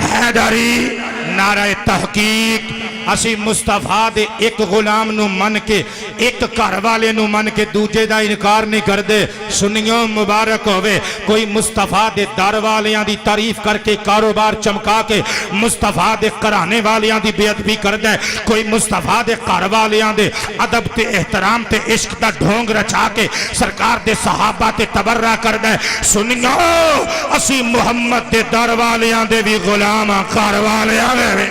حیدری نعرہ تحقیق اسی مصطفیٰ دے ایک غلام نو من کے ایک گھر والے نو من کے دوجے دا انکار نہیں کر دے سنیوں مبارک ہوئے کوئی مصطفیٰ دے در والیاں دی تعریف کر کے کاروبار چمکا کے مصطفیٰ دے کرانے والیاں دی بے ادبی کر دے کوئی مصطفیٰ دے گھر والیاں دے ادب تے احترام تے عشق دا ڈھونگ رچا کے سرکار دے صحابہ تے تبرہ کر دے سنیوں اسی محمد دے در والیاں دے بھی غلام گھر والیاں دے بھی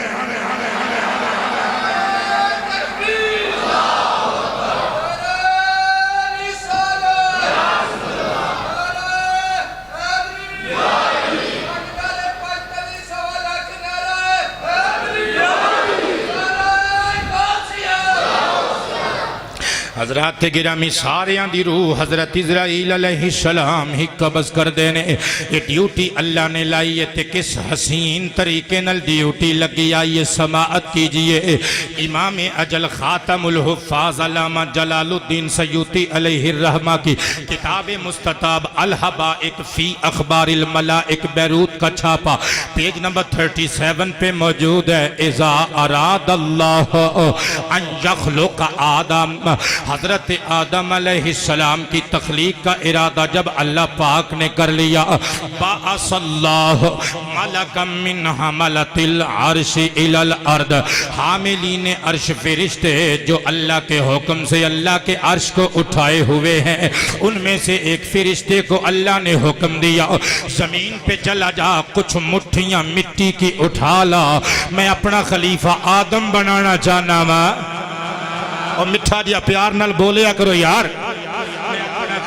حضرات گرامی ساریاں دی روح حضرت اسرائیل علیہ السلام ہی قبض کر دینے یہ ڈیوٹی اللہ نے لائی ہے تے کس حسین طریقے نل ڈیوٹی لگی آئیے سماعت کیجئے امام اجل خاتم الحفاظ علامہ جلال الدین سیوطی علیہ الرحمہ کی کتاب مستطاب الحبائق فی اخبار الملائک بیروت کا چھاپا پیج نمبر 37 پہ موجود ہے اذا اراد اللہ ان یخلق آدم حضرت آدم علیہ السلام کی تخلیق کا ارادہ جب اللہ پاک نے کر لیا، بَعَثَ اللَّهُ مَلَكًا مِّنْ حَمَلَةِ الْعَرْشِ إِلَى الْأَرْضِ، حاملین عرش فرشتے جو اللہ کے حکم سے اللہ کے عرش کو اٹھائے ہوئے ہیں، ان میں سے ایک فرشتے کو اللہ نے حکم دیا زمین پہ چلا جا، کچھ مٹھیاں مٹی کی اٹھا لا، میں اپنا خلیفہ آدم بنانا چاہنا وا۔ اور مٹھا جیا پیار نال بولیا کرو یار،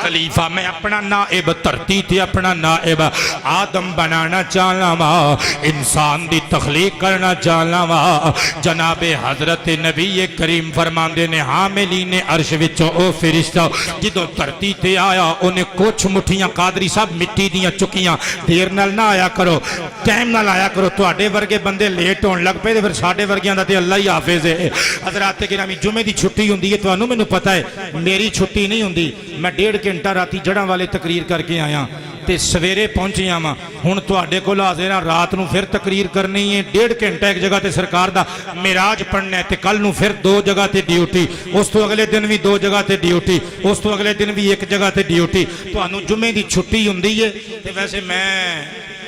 خلیفہ میں اپنا نائب ترتی تھی، اپنا نائب آدم بنانا چاہنا وا، انسان دی تخلیق کرنا چاہنا وا۔ جناب حضرت نبی کریم فرماندے نے حاملین عرش وچوں او فرشتہ جدوں دھرتی تے آیا، انہیں کچھ مٹھیاں قادری صاحب مٹی دیاں چکیاں، دیر نال نہ آیا کرو، ٹائم نال آیا کرو، تواڈے ورگے بندے لیٹ ہون لگ پے تے پھر ساڈے ورگیاں دا تے اللہ ہی حافظ ہے۔ حضرات گرامی جمعے دی چھٹی ہوندی ہے، تانوں مینوں پتہ ہے میری چھٹی نہیں ہوندی، میں 1.5 گھنٹہ راتی جڑاں والے تقریر کر کے آیا تے سویرے پہنچیا وا، ہن تواڈے کول حاضر ہاں، رات نو پھر تقریر کرنی ہے، 1.5 گھنٹہ ایک جگہ تے سرکار دا معراج پڑھنا ہے تے کل نو پھر 2 جگہ تے ڈیوٹی، اس تو اگلے دن بھی 2 جگہ تے ڈیوٹی، اس تو اگلے دن بھی 1 جگہ تے ڈیوٹی، تانوں جمعے دی چھٹی ہوندی ہے تے ویسے میں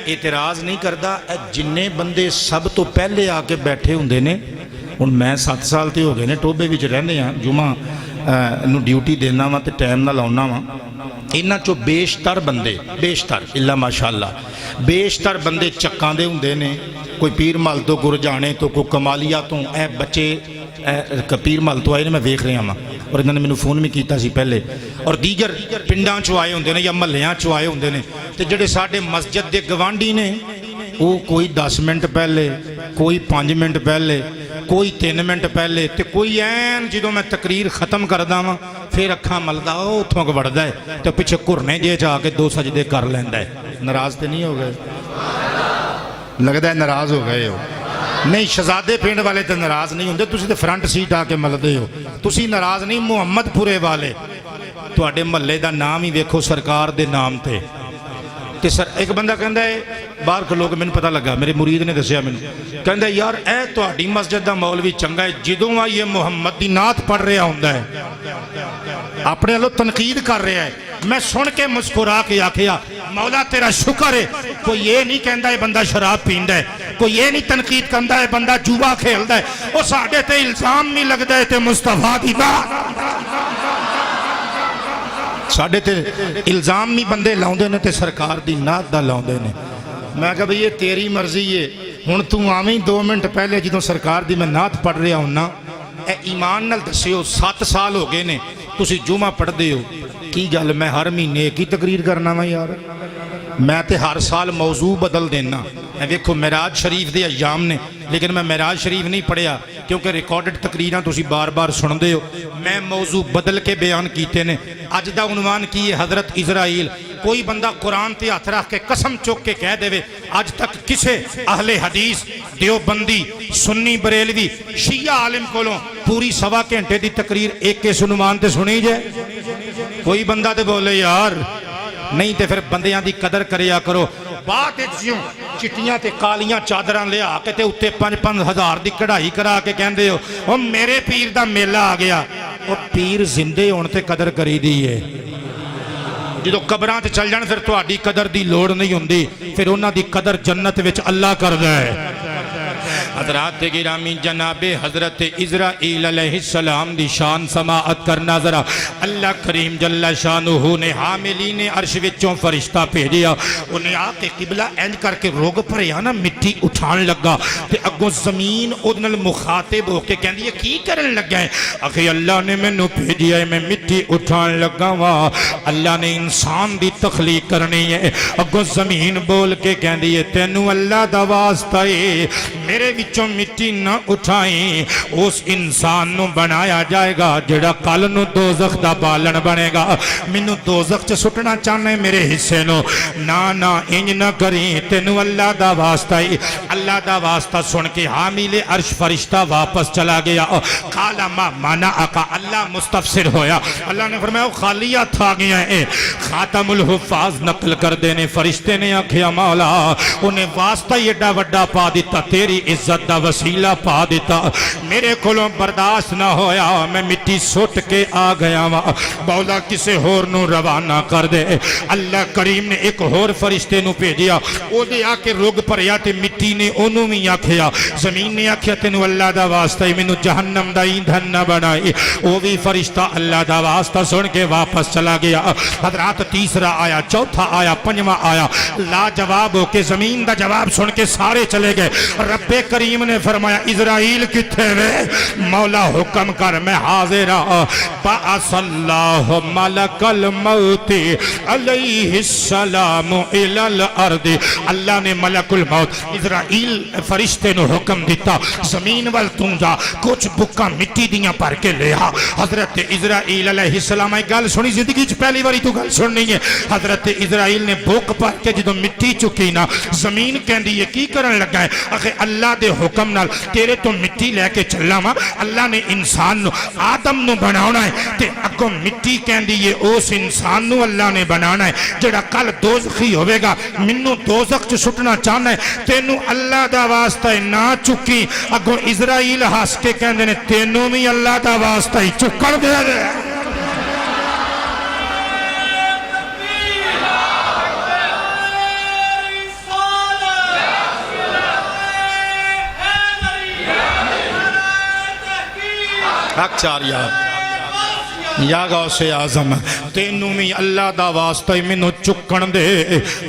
اعتراض نہیں کردا، جننے بندے سب تو پہلے آ کے بیٹھے ہوندے نے، ہن میں 7 سال تے ہو گئے نے ٹوبے وچ رہندے ہاں، جمعہ نو ڈیوٹی دینا وا تے ٹائم نال آਉਣਾ وا، انہاں چوں بیشتر بندے، بیشتر الا ماشاءاللہ بیشتر بندے چکاں دے ہوندے نے، کوئی پیر مل تو گرجانے تو کوئی کمالیا تو، اے بچے پیر مل تو آئے نے، میں ویکھ رہا ہاں اور انہوں نے مینوں فون بھی کیتا سی پہلے، اور دیگر پنڈاں چوں آئے ہوندے نے یا محلیاں چوں آئے ہوندے نے، تے جڑے ساڈے مسجد دے گوانڈی نے وہ کوئی 10 منٹ پہلے، کوئی 5 منٹ پہلے، کوئی 3 منٹ پہلے، تے کوئی این جدوں میں تقریر ختم کردا وا پھر اکھاں ملدا او اتھوں کو وڑدا ہے تے پیچھے گھرنے جے جا کے 2 سجدے کر لیندا ہے۔ ناراض تے نہیں ہو گئے؟ لگدا ہے ناراض ہو گئے ہو۔ نہیں، شہزادے پنڈ والے تے ناراض نہیں ہوندے، تسی تے فرنٹ سیٹ آ کے ملدے ہو، تسی ناراض نہیں، محمد پورے والے تواڈے محلے دا نام ہی ویکھو سرکار دے نام تے۔ تے سر ایک بندہ کہندا ہے باہر کھلو کے، مینوں پتہ لگا، میرے مرید نے دسیا مینوں، کہندا ہے یار اے تہاڈی مسجد دا مولوی چنگا ہے، جدوں آ یہ محمد دی نعت پڑھ رہا ہوندا ہے اپنے والوں تنقید کر رہا ہے، میں سن کے مسکرا کے آکھیا مولا تیرا شکر ہے، کوئی یہ نہیں کہندا ہے بندہ شراب پیندا ہے، کوئی یہ نہیں تنقید کردا ہے بندہ جوا کھیلدا ہے، او ساڈے تے الزام نہیں لگدا ہے تے مصطفیٰ دی نعت ساڈے تے الزام نہیں بندے لاؤندے نے تے سرکار دی نعت دا لاؤندے نے۔ میں کہا بھئی یہ تیری مرضی ہے، ہن تو آویں 2 منٹ پہلے جدوں سرکار دی میں نعت پڑھ رہا ہوں نا، اے ایمان نال دسیو 7 سال ہو گئے نے تسی جمعہ پڑھدے ہو، کی گل میں ہر مہینے ایک ہی تقریر کرنا وا یار؟ میں تے ہر سال موضوع بدل دینا، میں ویکھو معراج شریف دے ایام نے، لیکن میں معراج شریف نہیں پڑھیا کیونکہ ریکارڈڈ تقریراں تسی بار بار سندے ہو، میں موضوع بدل کے بیان کیتے نے۔ اج دا عنوان کی ہے حضرت اسرائیل، کوئی بندہ قرآن تے ہاتھ رکھ کے قسم چوک کے کہہ دے اج تک کسے اہل حدیث دیوبندی سنی بریلوی شیعہ عالم کولوں پوری 1.25 گھنٹے دی تقریر ایک اس عنوان تے سنی جائے؟ کوئی بندہ تے بولے یار نہیں، تے پھر بندیاں دی قدر کریا کرو۔ بات جیوں چٹیاں تے کالیاں چادراں لے آ کے تے اُتے 5-5 ہزار دی کڑھائی کرا کے کہندے ہو او میرے پیر دا میلہ آ گیا، او پیر زندے ہون تے قدر کری دی ہے، جدو قبراں تے چل جان پھر تہاڈی قدر دی لوڑ نہیں ہوندی، پھر انہاں دی قدر جنت وچ اللہ کردا ہے۔ حضرات گرامی جناب حضرت اسرائیل علیہ السلام دی شان سماعت کرنا ذرا، اللہ کریم جل شانہ نے حاملین عرش وچوں فرشتہ بھیجیا، انہیں آ کے قبلہ اینج کر کے روگ پھریا نا مٹی اٹھان لگا تے اگوں زمین اودے نال مخاطب ہو کے کہندی ہے کی کرن لگا ہے؟ اکھے اللہ نے مینوں بھیجیا ہے میں مٹی اٹھان لگا وا، اللہ نے انسان دی تخلیق کرنی ہے، اگوں زمین بول کے کہندی ہے تینوں اللہ دا واسطہ ہے میرے وچوں مٹی نہ اٹھائیں، اس انسان نو بنایا جائے گا جڑا کل نو دوزخ دا بالن بنے گا، مینوں دوزخ چ سٹنا چاہنا ہے میرے حصے نو، نا انج نہ کریں، تینوں اللہ دا واسطہ ہی، اللہ دا واسطہ سن کے حامل عرش فرشتہ واپس چلا گیا، قال ما منعک، اللہ مستفسر ہویا، اللہ نے فرمایا خالی ہاتھ آ گیا ہے، خاتم الحفاظ نقل کر دینے فرشتے نے آکھیا مولا انہیں واسطہ ایڈا وڈا پا دیتا، تیری عزت عزت دا وسیلہ پا دیتا میرے کولوں برداشت نہ ہویا میں مٹی سٹ کے آ گیا وا مولا کسے ہور نو روانہ کر دے اللہ کریم نے ایک ہور فرشتے نو بھیجیا او دے آ کے رگ پریا تے مٹی نے اونوں وی آکھیا زمین نے آکھیا تینو اللہ دا واسطہ مینو جہنم دا ایندھن نہ بنائی او بھی فرشتہ اللہ دا واسطہ سن کے واپس چلا گیا حضرات تیسرا آیا چوتھا آیا پنجواں آیا لا جواب ہو کے زمین دا جواب سن کے سارے چلے گئے رب کریم نے فرمایا اسرائیل کتھے وے مولا حکم کر میں حاضر بعث اللہ ملک الموت علیہ السلام الی الارض اللہ نے ملک الموت اسرائیل فرشتے نو حکم دیتا زمین وال تو جا کچھ بکا مٹی دیاں پر کے لیا حضرت اسرائیل علیہ السلام ایک گل سنی زندگی چ پہلی باری تو گل سننی ہے حضرت اسرائیل نے بک پر کے جدو مٹی چکی نا زمین کہندی ہے کی کرن لگا ہے اخے اللہ دے حکم نال تیرے تو مٹی لے کے چلا وا اللہ نے انسان نو آدم نو بناونا ہے تے اگوں مٹی کہندی ہے اس انسان نو اللہ نے بنانا ہے جڑا کل دوزخی ہوے گا مینوں دوزخ چ سٹنا چاہنا ہے تینو اللہ دا واسطہ نہ چکی اگوں اسرائیل ہس کے کہندے نے تینوں بھی اللہ دا واسطہ ہی چکن دے دے حق چاریا یا غوث اعظم تینوں بھی اللہ دا واسطہ ہی مینوں چکن دے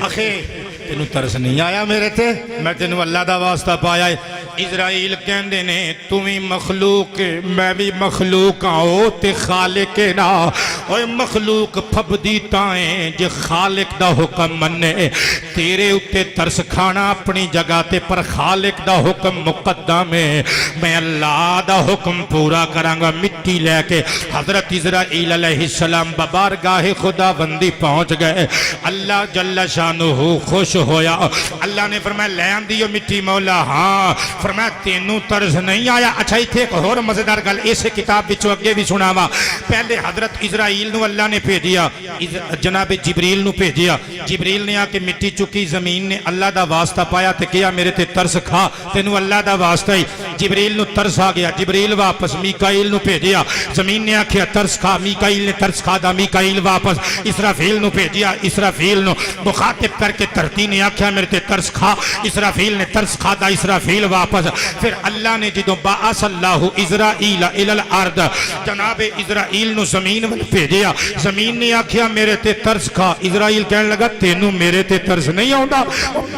اخے تینوں ترس نہیں آیا میرے تے میں تینوں اللہ دا واسطہ پایا ہے اسرائیل کہندے نے تمہیں مخلوق میں بھی مخلوق آؤ تے خالق نا اوے مخلوق پھب دی تائیں جے خالق دا حکم منے تیرے اتے ترس کھانا اپنی جگہ تے پر خالق دا حکم مقدم ہے میں اللہ دا حکم پورا کرانگا مٹی لے کے حضرت اسرائیل علیہ السلام ببارگاہ خدا بندی پہنچ گئے اللہ جل شانہ خوش ہویا اللہ نے فرمایا لے آندیو مٹی مولا ہاں فرمایا تینوں طرز نہیں آیا اچھا ہی تھے ایک اور مزیدار گل اسے کتاب بچو اگے بھی سناوا پہلے حضرت اسرائیل نو اللہ نے بھیجیا جناب جبریل نو بھیجیا جبریل نے آ کے مٹی چکی زمین نے اللہ دا واسطہ پایا تے کیا میرے تے ترس کھا تینوں اللہ دا واسطہ ہی جبریل نو ترس آ گیا جبریل واپس میکائیل نو بھیجیا زمین نے آکھیا ترس کھا میکائیل نے ترس کھا دا میکائیل واپس اسرافیل نو بھیجیا اسرافیل نو مخاطب کر کے دھرتی نے آکھیا میرے تے ترس کھا اسرافیل نے ترس کھا دا اسرافیل واپس پھر اللہ نے جدو بعث اللہ اسرائیل الی الارض جناب اسرائیل نو زمین ول بھیجیا زمین نے آکھیا میرے تے ترس کھا اسرائیل کہنے لگا تینوں میرے تے ترس نہیں آوندا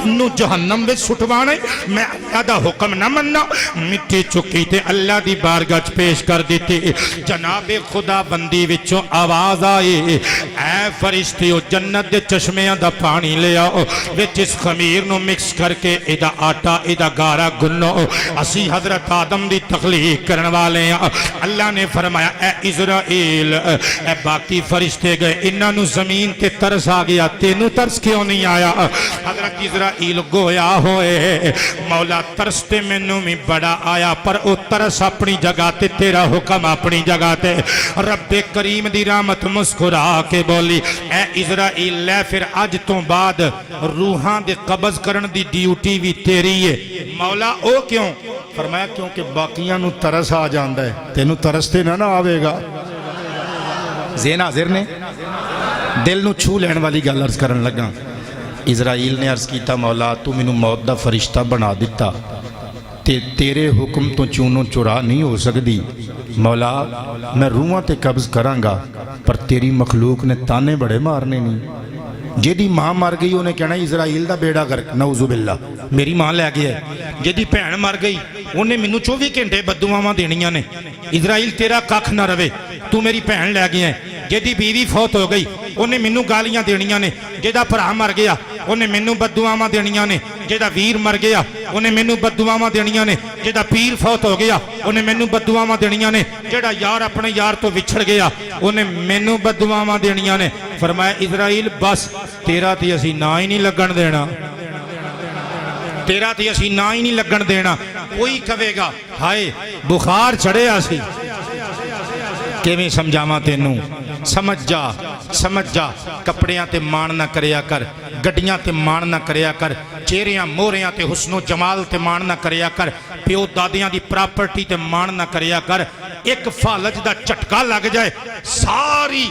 نو جہنم وچ سٹوانا میں اللہ دا حکم نہ مننا مٹی چکی تے اللہ دی بارگاہ وچ پیش کر دیتی جناب خدا بندی وچوں آواز آئی اے فرشتیو جنت دے چشمیاں دا پانی لے آؤ وچ اس خمیر نو مکس کر کے ایدا آٹا ایدا گارا گنو اسی حضرت آدم دی تخلیق کرن والے ہیں اللہ نے فرمایا اے اسرائیل اے باقی فرشتے گئے انہاں نو زمین تے ترس آ گیا تینوں ترس کیوں نہیں آیا حضرت اسرائیل گویا ہوئے مولا ترس تے مینوں بھی بڑا آیا پر او ترس اپنی جگہ تے تیرا حکم اپنی جگہ تے رب کریم دی رحمت مسکرا کے بولی اے اسرائیل لے پھر اج تو بعد روحاں دے قبض کرن دی ڈیوٹی بھی تیری ہے مولا او کیوں فرمایا کیونکہ باقیاں نو ترس آ جاندا ہے تینوں ترس تے نہ آوے گا زین حاضر نے دل نو چھو لین والی گل عرض کرن لگا اسرائیل نے عرض کیتا مولا تو مینوں موت دا فرشتہ بنا دیتا تے تیرے حکم تو چونوں چرا نہیں ہو سکدی مولا میں روحاں تے قبض کرانگا پر تیری مخلوق نے تانے بڑے مارنے نہیں جیدی ماں مر گئی انہیں کہنا اسرائیل دا بیڑا گرک نعوذ باللہ میری ماں لے گیا ہے جیدی بہن مر گئی انہیں مینوں 24 گھنٹے بددعاواں دینیاں نے اسرائیل تیرا ککھ نہ رہے تو میری بہن لے گیا ہے جیدی بیوی فوت ہو گئی انہیں مینوں گالیاں دینیاں نے جیدا بھرا مر گیا انہیں مینوں بددعاواں دینیاں نے جیدا ویر مر گیا انہیں مینوں بددعاواں دینیاں نے جیدا پیر فوت ہو گیا انہیں مینوں بددعاواں دینیاں نے جیڑا یار اپنے یار تو وچھڑ گیا انہیں مینوں بددعاواں دینیاں نے فرمایا اسرائیل بس تیرا تے اسی نا ہی نہیں لگن دینا تیرا تے اسی نا ہی نہیں لگن دینا کوئی کہے گا ہائے بخار چڑھے اسی کیویں سمجھاواں تینوں سمجھ جا کپڑیاں تے مان نہ کریا کر گڈیاں تے مان نہ کریا کر چہریاں موریاں تے حسن و جمال تے مان نہ کریا کر پیو دادیاں دی پراپرٹی تے مان نہ کریا کر ایک فالج دا چٹکا لگ جائے ساری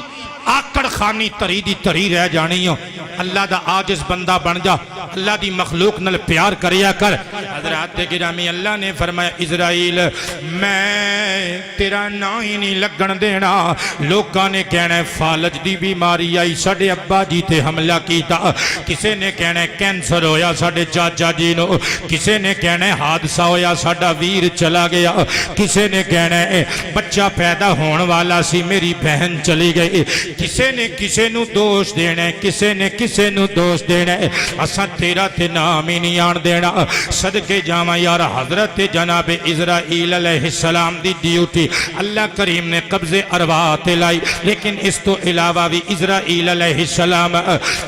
آکڑ خانی تری دی تری رہ جانی ہو اللہ دا عاجز بندہ بن جا اللہ دی مخلوق نل پیار کریا کر حضرات گرامی اللہ نے فرمایا اسرائیل میں تیرا نا ہی نہیں لگن دینا لوگاں نے کہنا ہے فالج دی بیماری آئی ساڑھے ابا جی تے حملہ کیتا کسے نے کہنا ہے کینسر ہویا ساڑھے چاچا جی نو کسے نے کہنا ہے حادثہ ہویا ساڑھا ویر چلا گیا کسے نے کہنا ہے بچہ پیدا ہون والا سی میری بہن چلی گئی کسے نے کسے نو دوش دینا ہے کسے نے کسے نو دوش دینا ہے اساں تیرا تے نام ہی نہیں آن دینا صدقے جامع یار حضرت جناب اسرائیل علیہ السلام دی ڈیوٹی اللہ کریم نے قبض ارواح تے لائی لیکن اس تو علاوہ بھی اسرائیل علیہ السلام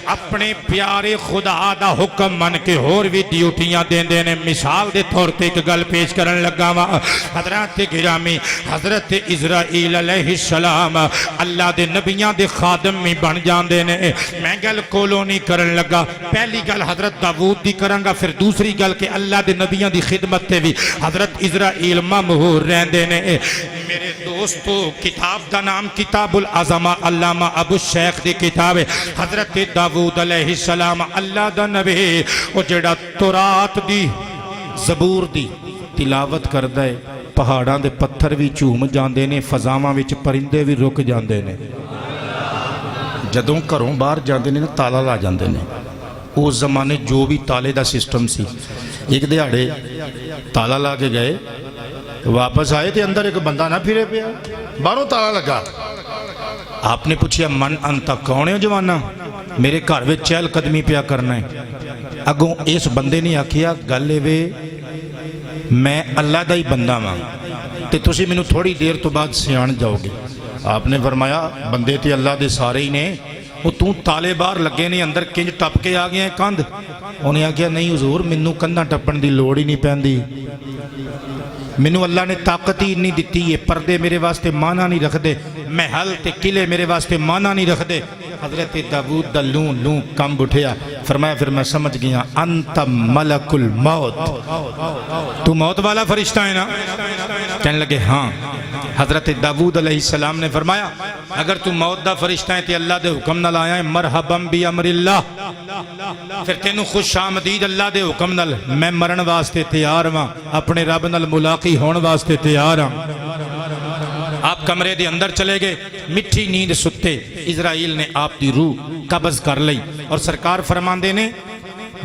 اپنے پیارے خدا دا حکم من کے اور بھی ڈیوٹیاں دین دینے مثال دے طور تے ایک گل پیش کرن لگا وا حضرات گرامی حضرت اسرائیل علیہ السلام اللہ دے نبیاں دے خادم میں بن جان دینے میں گل کولونی کرن لگا پہلی گل حضرت داود دی کرنگا پھر دوسری گل کہ اللہ دے نبیاں دی خدمت تے بھی حضرت اسرائیل ممہور رہن دینے میرے دوستو کتاب دا نام کتاب العظمہ علامہ ابو الشیخ دی کتاب ہے حضرت داود علیہ السلام اللہ دا نبی وہ جڑا تورات دی زبور دی تلاوت کردہ ہے پہاڑاں دے پتھر بھی چوم جاندے نے فضاواں وچ پرندے بھی رک جاندے نے جدوں گھروں باہر جاندے نے تالا لا جاندے نے اس زمانے جو بھی تالے دا سسٹم سی ایک دیہاڑے تالا لا کے گئے واپس آئے تے اندر ایک بندہ نہ پھرے پیا باہروں تالا لگا آپ نے پوچھیا من انتا کون ہے جوانا میرے گھر وچ چہل قدمی پیا کرنا ہے اگوں اس بندے نے آکھیا گل وے میں اللہ دا ہی بندہ ماں تے تسی مینوں تھوڑی دیر تو بعد سیان جاؤ گے آپ نے فرمایا بندے تے اللہ دے سارے ہی نے وہ توں تالے باہر لگے نے اندر کنج ٹپ کے آ گیا ہے کندھ انہیں آ گیا نہیں حضور مینوں کندھاں ٹپن دی لوڑ ہی نہیں پیندی مینوں اللہ نے طاقت ہی نہیں دیتی ہے پردے میرے واسطے مانا نہیں رکھ دے محل تے قلعے میرے واسطے مانا نہیں رکھ دے حضرت داود دا لوں کم بٹھیا فرمایا پھر میں سمجھ گیا انت ملک الموت تو موت والا فرشتہ ہے نا کہنے لگے ہاں حضرت داود علیہ السلام نے فرمایا اگر تو موت دا فرشتہ ہے تے اللہ دے حکم نہ لایا ہے مرحباً بی امر اللہ پھر تینوں خوش آمدید اللہ دے حکم نال میں مرن واسطے تیار ہاں اپنے رب نال ملاقی ہون واسطے تیار ہاں آپ کمرے دے اندر چلے گئے مٹھی نیند ستے اسرائیل نے آپ دی روح قبض کر لئی اور سرکار فرماندے نے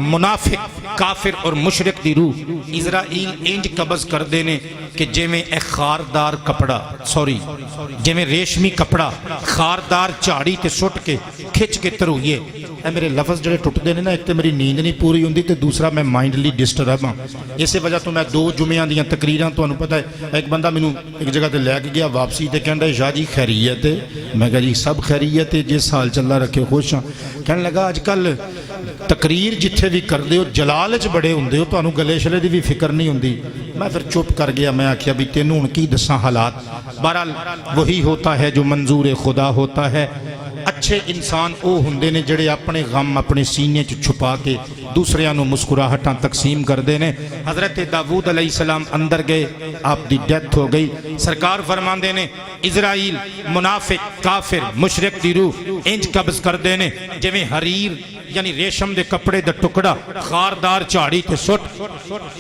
منافق کافر اور مشرک دی روح اسرائیل انج قبض کر دینے کہ جیمیں ایک خاردار کپڑا جیمیں ریشمی کپڑا خاردار چاڑی تے سٹ کے کھچ کے تروئیے اے میرے لفظ جڑے ٹوٹ دینے نا ایک تے میری نیند نہیں پوری ہوندی تے دوسرا میں مائنڈلی ڈسٹرب ہاں اسے وجہ تو میں 2 جمعیاں دیاں تقریراں تو انہوں پتہ ہے ایک بندہ مینوں ایک جگہ تے لے کے گیا واپسی تے کہندا شاہ جی خیریت ہے میں کہا جی سب خیریت ہے جس حال چلا رکھے خوش ہاں کہنے لگا آج کل تقریر جتھے بھی کر دے ہو جلال چ بڑے ہوندے ہو تو انہوں گلے شلے دی بھی فکر نہیں ہوندی میں پھر چپ کر گیا میں آکھیا بھی تینوں ان کی دساں حالات بہرحال وہی ہوتا ہے جو منظور خدا ہوتا ہے اچھے انسان او ہوندے نے جڑے اپنے غم اپنے سینے چ چھپا کے دوسریاں نو مسکراہٹاں تقسیم کر دینے حضرت داود علیہ السلام اندر گئے آپ دی ڈیتھ ہو گئی سرکار فرماندے نے اسرائیل منافق کافر مشرک دی روح انج قبض کر دینے جویں حریر یعنی ریشم دے کپڑے دا ٹکڑا خاردار چاڑی تے سٹ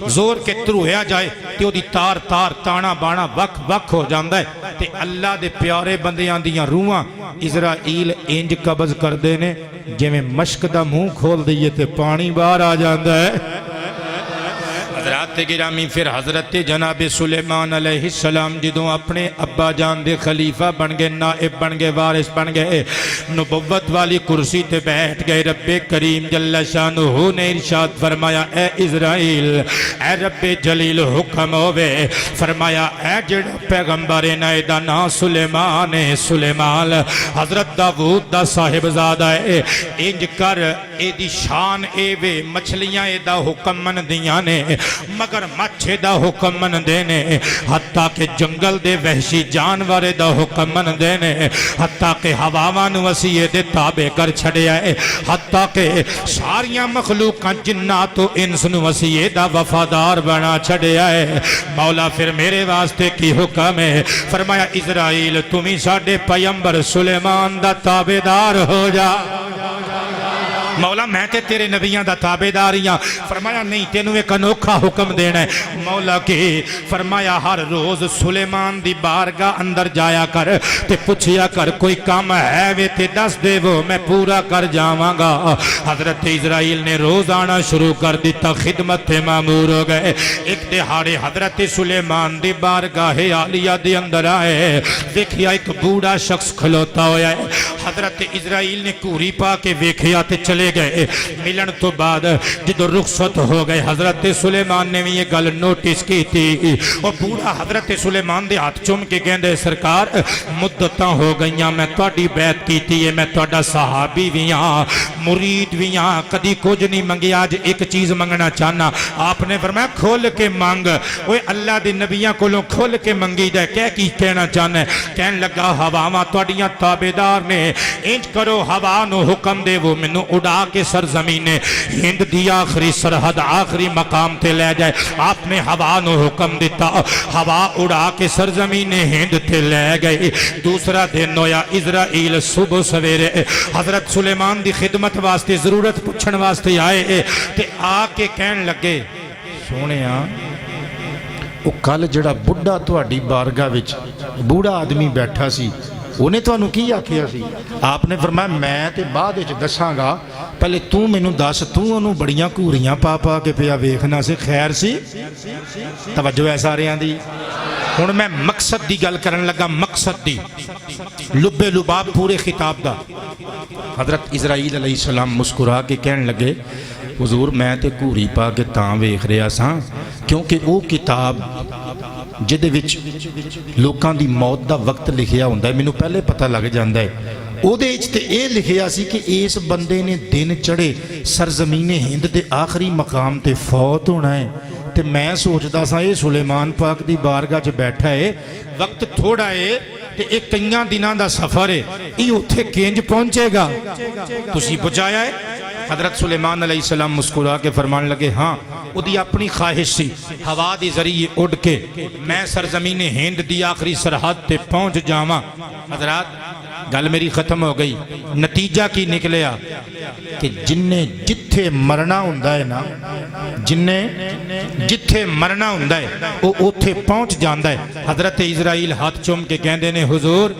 زور کے تروہیا جائے تے او دی تار تار تانا بانا وک وک ہو جاندہ ہے تے اللہ دے پیارے بندیاں دیاں روحاں اسرائیل انج قبض کر دینے جویں مشک دا منہ کھول دئیے تے پانی باہر آ جاندہ ہے حضرات گرامی پھر حضرت جناب سلیمان علیہ السلام جدوں اپنے ابا جان دے خلیفہ بن گئے نائب بن گئے وارث بن گئے نبوت والی کرسی تے بیٹھ گئے رب کریم جل شانہ نے ارشاد فرمایا اے اسرائیل اے رب جلیل حکم ہوئے فرمایا اے جڑا پیغمبر نائے دا نا سلیمان سلیمان حضرت داود دا صاحب زادہ ہے انج کر اے دی شان اے وے مچھلیاں اے دا حکم من دیاں نے مگر مچھے دا حکم من دینے حتیٰ کہ جنگل دے وحشی جانور دا حکم من دینے حتیٰ کہ ہواوان وسیع دے تابع کر چھڑے آئے حتیٰ کہ ساریاں مخلوقاں جنات و انس نو وسیع دا وفادار بنا چھڑے آئے مولا پھر میرے واسطے کی حکم ہے فرمایا اسرائیل تمہیں ساڑھے پیمبر سلیمان دا تابعدار ہو جا مولا میں تے تیرے نبیاں دا تابعداریاں فرمایا نہیں تینوں ایک انوکھا حکم دینا ہے مولا کے فرمایا ہر روز سلیمان دی بارگاہ اندر جایا کر تے پوچھیا کر کوئی کام ہے وے تے دس دے وہ میں پورا کر جاواں گا حضرت اسرائیل نے روز آنا شروع کر دیتا خدمت تے معمور ہو گئے ایک دہاڑے حضرت سلیمان دی بارگاہ عالیہ دی اندر آئے دیکھیا ایک بوڑھا شخص کھلوتا ہویا ہے حضرت اسرائیل نے کوری پا کے ویکھیا تے چلے گئے ملن تو بعد جدو رخصت ہو گئے حضرت سلیمان نے بھی یہ گل نوٹس کی تھی اور بوڑھا حضرت سلیمان دے ہاتھ چوم کے کہندے سرکار مدتاں ہو گئیاں میں تواڈی بیعت کیتی ہے میں تواڈا صحابی بھی ہاں مرید بھی ہاں کدی کچھ نہیں منگی آج ایک چیز منگنا چاہنا آپ نے فرمایا کھول کے مانگ اوے اللہ دے نبیاں کولوں کھول کے منگی دے کی کہنا چاہنا ہے کہن لگا ہواواں تواڈیاں تابعدار نے انج کرو ہوا نو حکم دے وہ مینوں اڑا کے سرزمین ہند دی آخری سرحد آخری مقام تے لے جائے آپ نے ہوا نو حکم دیتا ہوا اڑا کے سرزمین ہند تے لے گئے دوسرا دن ہویا اسرائیل صبح سویرے حضرت سلیمان دی خدمت واسطے ضرورت پوچھن واسطے آئے تے آ کے کہن لگے سونیا او کل جڑا بڑھا تواڈی بارگاہ وچ بوڑھا آدمی بیٹھا سی انہیں تو انہوں کی آکھیا سی آپ نے فرمایا میں تے بعد اچھ دساں گا پہلے تو مینوں دس تو انہوں بڑیاں کوریاں پا پا کے پیا ویکھنا سے خیر سی توجہ ہے ساریاں دی ہن میں مقصد دی گل کرن لگا مقصد دی لب لباب پورے خطاب دا حضرت اسرائیل علیہ السلام مسکرا کے کہن لگے حضور میں تے کوری پا کے تاں ویکھ رہا ساں کیونکہ وہ کتاب جدے وچ لوکاں دی موت دا وقت لکھیا ہوندا ہے مینوں پہلے پتہ لگ جاندا ہے او دے وچ تے اے لکھیا سی کہ اس بندے نے دن چڑھے سرزمین ہند دے آخری مقام تے فوت ہونا ہے تے میں سوچدا سا اے سلیمان پاک دی بارگاہ چ بیٹھا ہے وقت تھوڑا ہے تے ایک کئیاں دناں دا سفر ہے ای اوتھے کینج پہنچے گا تسی پہنچایا ہے حضرت سلیمان علیہ السلام مسکرا کے فرمان لگے ہاں او دی اپنی خواہش سی ہوا دی ذریعے اڑ کے میں سرزمین ہند دی آخری سرحد تے پہنچ جاواں حضرات گل میری ختم ہو گئی نتیجہ کی نکلیا کہ جننے جتھے مرنا ہوندا ہے نا جننے جتھے مرنا ہوندا ہے او اوتھے پہنچ جاندا ہے حضرت اسرائیل ہاتھ چوم کے کہندے نے حضور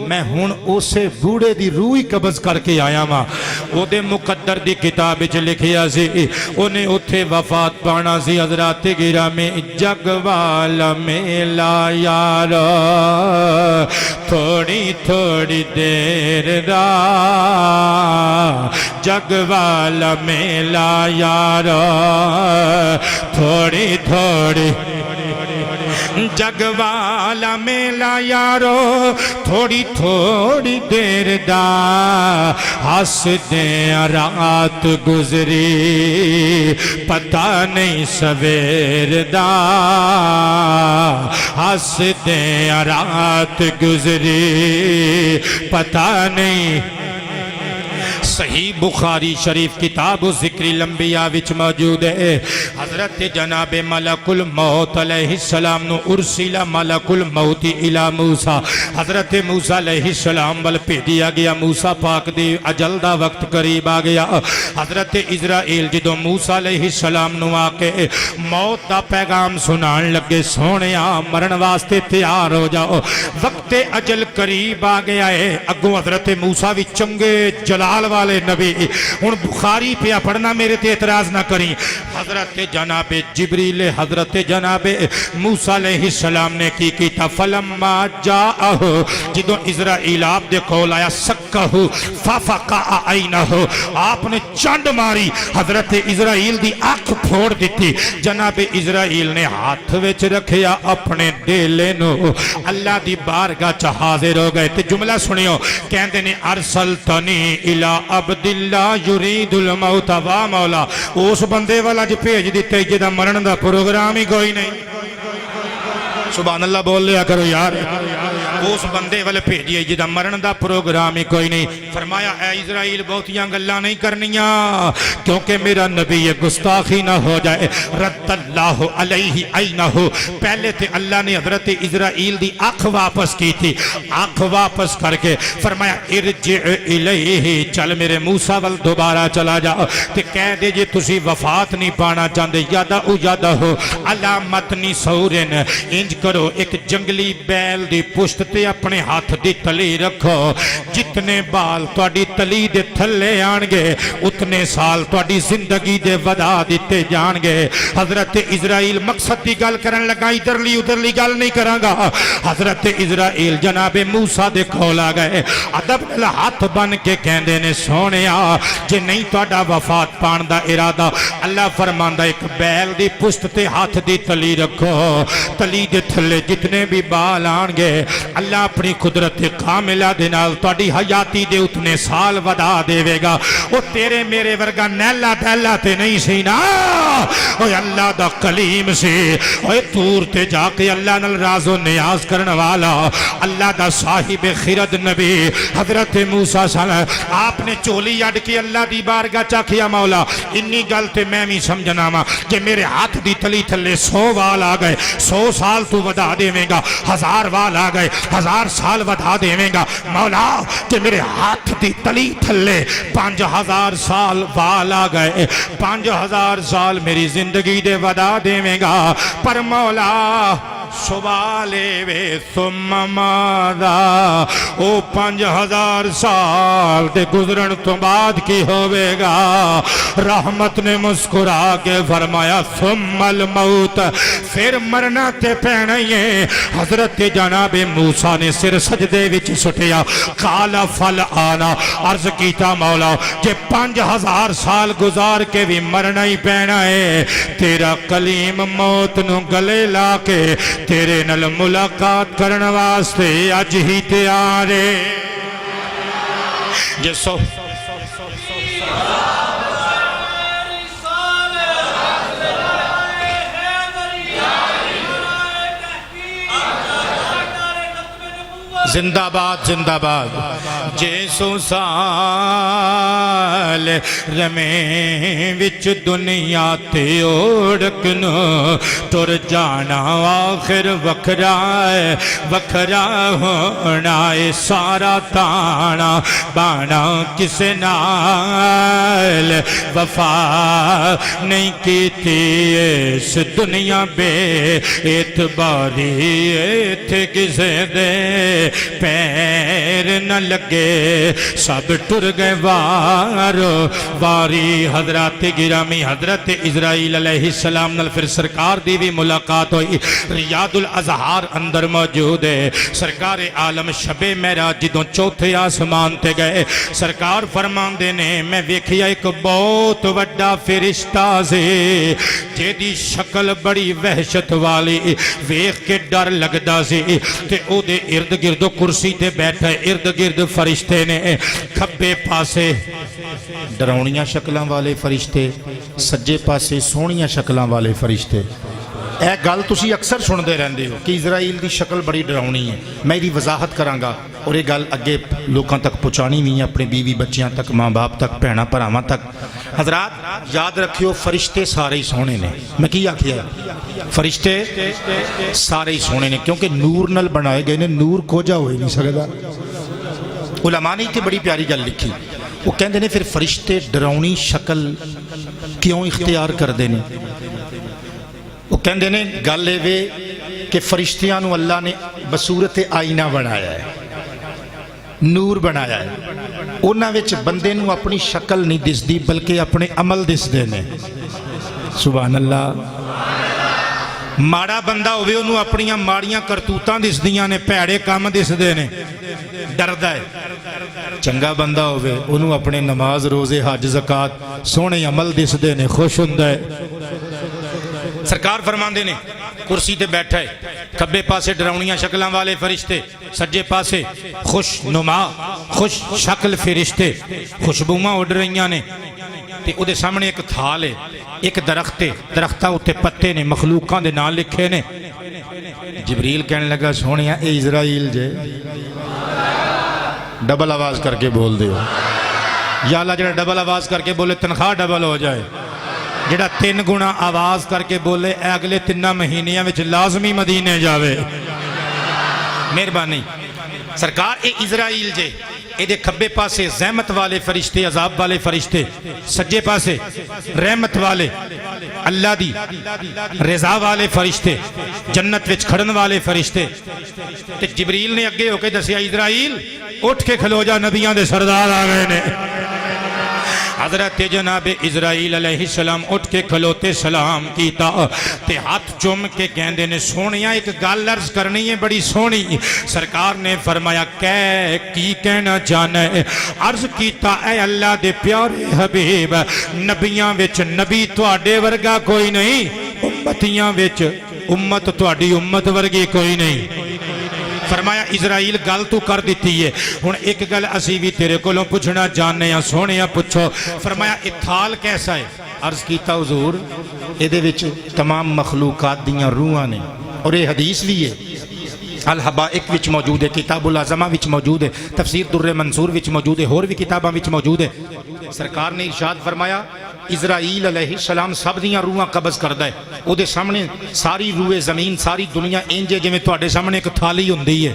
میں ہون اسے بوڑھے دی روح قبض کر کے آیا ماں او دے مقدر دی کتاب وچ لکھیا سی اونے اوتھے وفات پانا سی حضرات گرامی جگ والا میلا یار تھوڑی تھوڑی دیر را جگ والا میلا یار تھوڑی تھوڑی جگ والا میلا یارو تھوڑی تھوڑی دیر دا ہس دیں رات گزری پتہ نہیں سویر دا ہس دیں رات گزری پتہ نہیں صحیح بخاری شریف کتاب و ذکر الانبیاء وچ موجود ہے حضرت جناب ملک الموت علیہ السلام نو ارسل ملک الموت الى موسیٰ حضرت موسیٰ علیہ السلام ول بھیجیا گیا موسیٰ پاک دی اجل دا وقت قریب آ گیا حضرت اسرائیل جدو موسیٰ علیہ السلام نو آ کے موت دا پیغام سنان لگے سونیا مرن واسطے تیار ہو جاؤ وقت اجل قریب آ گیا ہے اگوں حضرت موسیٰ بھی چنگے جلال والے نبی ان بخاری پہ پڑھنا میرے تے اعتراض نہ کریں حضرت جناب جبریل حضرت جناب موسیٰ علیہ السلام نے کی کیتا فلما جاءہو جدو اسرائیل آپ دے کول آیا سکہو ففقع عینہو آپ نے چنڈ ماری حضرت اسرائیل دی آنکھ پھوڑ دیتی جناب اسرائیل نے ہاتھ وچ رکھیا اپنے ڈیلے نو اللہ دی بارگاہ چ حاضر ہو گئے تے جملہ سنیو کہندے نے ارسلتنی الی عبداللہ یرید الموت وا مولا اس بندے والا جو بھیج دیتے جدا مرن دا پروگرام ہی کوئی نہیں سبحان اللہ بول لیا کرو یار اس بندے والے بھیجیے جدا مرن دا پروگرام ہی کوئی نہیں فرمایا اے اسرائیل بہتیاں گلاں نہیں کرنیاں کیونکہ میرا نبی یہ گستاخی نہ ہو جائے رد اللہ علیہ اینہ پہلے تھے اللہ نے حضرت اسرائیل دی آنکھ واپس کی تھی آنکھ واپس کر کے فرمایا ارجع الیہ چل میرے موسیٰ وال دوبارہ چلا جاؤ تے کہہ دے جے تسی وفات نہیں پانا چاندے یادہ او یادہ ہو علامتنی سورن انج کرو ایک جنگلی بیل دی پشت تے اپنے ہاتھ دی تلی رکھو جتنے بال توڑی تلی دے تھلے آنگے اتنے سال توڑی زندگی دے ودا دیتے جانگے حضرت اسرائیل مقصد دی گل کرن لگا ادھر لی گل نہیں کرانگا حضرت اسرائیل جناب موسیٰ دے کھول آگئے ادب نل ہاتھ بن کے کہندے نے سونیا جے نہیں توڑا وفات پان دا ارادہ اللہ فرماندہ ایک بیل دی پشت تے ہاتھ دی تلی رکھو تلی دے تھلے جتنے بھی بال آنگے اللہ اپنی قدرت کاملہ دینال توڑی حیاتی دے اتنے سال ودا دے گا وہ تیرے میرے ورگا نیلا دیلا تے نہیں سینا اوہ اللہ دا کلیم سے اوہ تور تے جا کے اللہ نل راز و نیاز کرن والا اللہ دا صاحب خرد نبی حضرت موسیٰ صلی اللہ علیہ وسلم آپ نے چولی اڈ کے اللہ دی بارگاہ چاکیا مولا انی گل تے میں بھی سمجھنا ماں کہ میرے ہاتھ دی تلی تھلے 100 وال آگئے 100 سال تو ودا دے گا 1000 وال آگئے 1000 سال ودا دے گا مولا کہ میرے ہاتھ دی تلی تھلے 5000 سال وال آگئے 5000 سال میری زندگی دے ودا دے گا پر مولا سوالے وے ثم ماذا او 5000 سال دے گزرن تو بعد کی ہوئے گا رحمت نے مسکرا کے فرمایا ثم الموت پھر مرنا تے پہنئیے حضرت جناب موسیٰ نے سر سجدے وچ سٹیا قال فل آنا عرض کیتا مولا کہ 5000 سال گزار کے بھی مرنا ہی پہنا ہے تیرا کلیم موت نو گلے لا کے تیرے نل ملاقات کرن واسطے اج ہی تیارے جسو زندہ باد زندہ باد جیسو سال رمیں وچ دنیا تے اوڑکنو تر جانا آخر وکھرا ہونا ہے سارا تانا بانا کسے نال وفا نہیں کیتی اس دنیا بے اعتباری تھے کسے دے پیر نہ لگے سب ٹر گئے واری حضرات گرامی حضرت اسرائیل علیہ السلام نال پھر سرکار دی بھی ملاقات ہوئی ریاض الازہار اندر موجود ہے سرکار عالم شب معراج جدوں چوتھے آسمان تے گئے سرکار فرمان دینے میں ویکھیا ایک بہت وڈا فرشتہ سے جیدی شکل بڑی وحشت والی ویکھ کے ڈر لگدا سی تے او دے ارد گرد کرسی تے بیٹھا ہے ارد گرد فرشتے نے کھبے پاسے ڈراؤنیاں شکلاں والے فرشتے سجے پاسے سونیاں شکلاں والے فرشتے اے گل تسی اکثر سن دے رہندے ہو کہ اسرائیل دی شکل بڑی ڈراؤنی ہے میں دی وضاحت کرانگا اور یہ گل اگے لوکاں تک پہنچانی نہیں ہے اپنے بیوی بچیاں تک ماں باپ تک بھیناں بھراواں تک حضرات یاد رکھیو فرشتے سارے ہی سونے نے میں کی آکھیا فرشتے سارے ہی سونے نے کیونکہ نور نل بنائے گئے نے نور کو جا ہوئے نہیں سکتا علماء نے تے بڑی پیاری گل لکھی وہ کہندے نے پھر فرشتے ڈراؤنی شکل کیوں اختیار کر دینے وہ کہندے نے گل وے کہ فرشتیاں نو اللہ نے بصورت آئینہ بنایا ہے نور بنایا ہے انہاں وچ بندے نو اپنی شکل نہیں دس دی بلکہ اپنے عمل دس دینے سبحان اللہ ماڑا بندہ ہوئے انہوں اپنیاں ماڑیاں کرتوتاں دس دیاں نے پیڑے کام دس دینے ڈردہ ہے چنگا بندہ ہوئے انہوں اپنے نماز روزے حج زکاة سونے عمل دس دینے خوش ہندہ ہے سرکار فرماندے نے کرسی تے بیٹھا ہے، کھبے پاسے ڈراؤنیاں شکلاں والے فرشتے، سجے پاسے خوش نما خوش شکل فرشتے، خوشبوواں اڑ رہیاں نے تے او دے سامنے ایک تھال ہے، ایک درخت ہے، درختاں اُتے پتے نے، مخلوقاں دے نام لکھے نے۔ جبریل کہنے لگا سونیا اے اسرائیل جے، ڈبل آواز کر کے بول دیو، یا اللہ جڑا ڈبل آواز کر کے بولے تنخواہ ڈبل ہو جائے، جڑا 3 گنا آواز کر کے بولے اے اگلے 3 مہینیاں وچ لازمی مدینے جاوے۔ مہربانی سرکار اے اسرائیل جے، اے دے کھبے پاسے زحمت والے فرشتے، عذاب والے فرشتے، سجے پاسے رحمت والے، اللہ دی رضا والے فرشتے، جنت وچ کھڑن والے فرشتے۔ تے جبریل نے اگے ہو کے دسیا اسرائیل اٹھ کے کھلو جا، نبیاں دے سردار آ گئے نے۔ حضرت جناب اسرائیل علیہ السلام اٹھ کے کھلوتے سلام کیتا تے ہاتھ چوم کے کہندے نے سونیا ایک گل عرض کرنی ہے بڑی سونی۔ سرکار نے فرمایا کی کہنا چاہنا ہے؟ عرض کیتا اے اللہ دے پیارے حبیب، نبیاں وچ نبی تواڈے ورگا کوئی نہیں، امتیاں وچ امت تواڈی امت ورگی کوئی نہیں۔ فرمایا اسرائیل گل تو کر دیتی ہے، ہن ایک گل اسی بھی تیرے کولوں پوچھنا چاہنے ہیں، سونیا پوچھو۔ فرمایا اے تھال کیسا ہے؟ عرض کیتا حضور اے دے وچ تمام مخلوقات دیاں روحاں نے، اور یہ حدیث بھی ہے، الحبائق وچ موجود ہے، کتاب العظمہ وچ موجود ہے، تفسیر در منصور وچ موجود ہے، اور بھی کتاباں وچ موجود ہے۔ سرکار نے ارشاد فرمایا اسرائیل علیہ السلام سب دیاں روحاں قبض کردا ہے، او دے سامنے ساری روح زمین ساری دنیا انج جویں تواڈے سامنے ایک تھالی ہوندی ہے،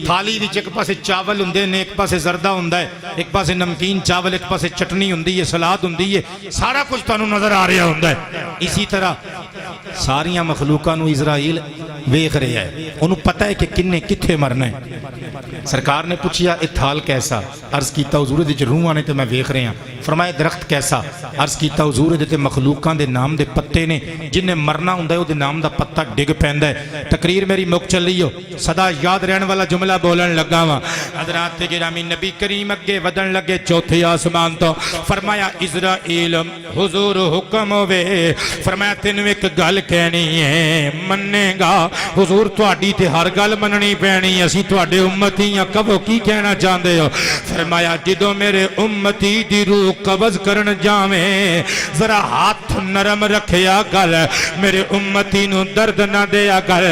تھالی وچ ایک پاسے چاول ہوندے نے، ایک پاسے زردہ ہوندا ہے، ایک پاسے نمکین چاول، ایک پاسے چٹنی ہوندی ہے، سلاد ہوندی ہے، سارا کچھ تانوں نظر آ رہا ہوندا ہے۔ اسی طرح ساریاں مخلوقاں نو اسرائیل ویکھ رہا ہے، انہوں پتہ ہے کہ کنے کتھے مرنا ہے۔ سرکار نے پوچھیا اے تھال کیسا؟ عرض کیتا حضور دے وچ روحاں نے تے میں ویکھ رہا۔ فرمایا درخت کیسا؟ عرض کیتا حضور دے تے مخلوقاں دے نام دے پتے نے، جن نے مرنا ہوندا ہے او دے نام دا پتہ ڈگ پیندا ہے۔ تقریر میری مک چلی ہو، سدا یاد رہن والا جملہ بولن لگا وا۔ حضرات گرامی نبی کریم اگے ودن لگے چوتھے آسمان تو، فرمایا اسرائیل حضور حکم ہوے، فرمایا تینوں ایک گل کہنی ہے مننے گا؟ حضور تواڈی تے ہر گل مننی پینی، اسی تواڈے امتی ہاں، کہو کی کہنا چاہندے ہو؟ فرمایا جدوں میرے امتی دی روح قبض کرن جاویں ذرا ہاتھ نرم رکھیا کر، میرے امتی نو درد نہ دیا کر۔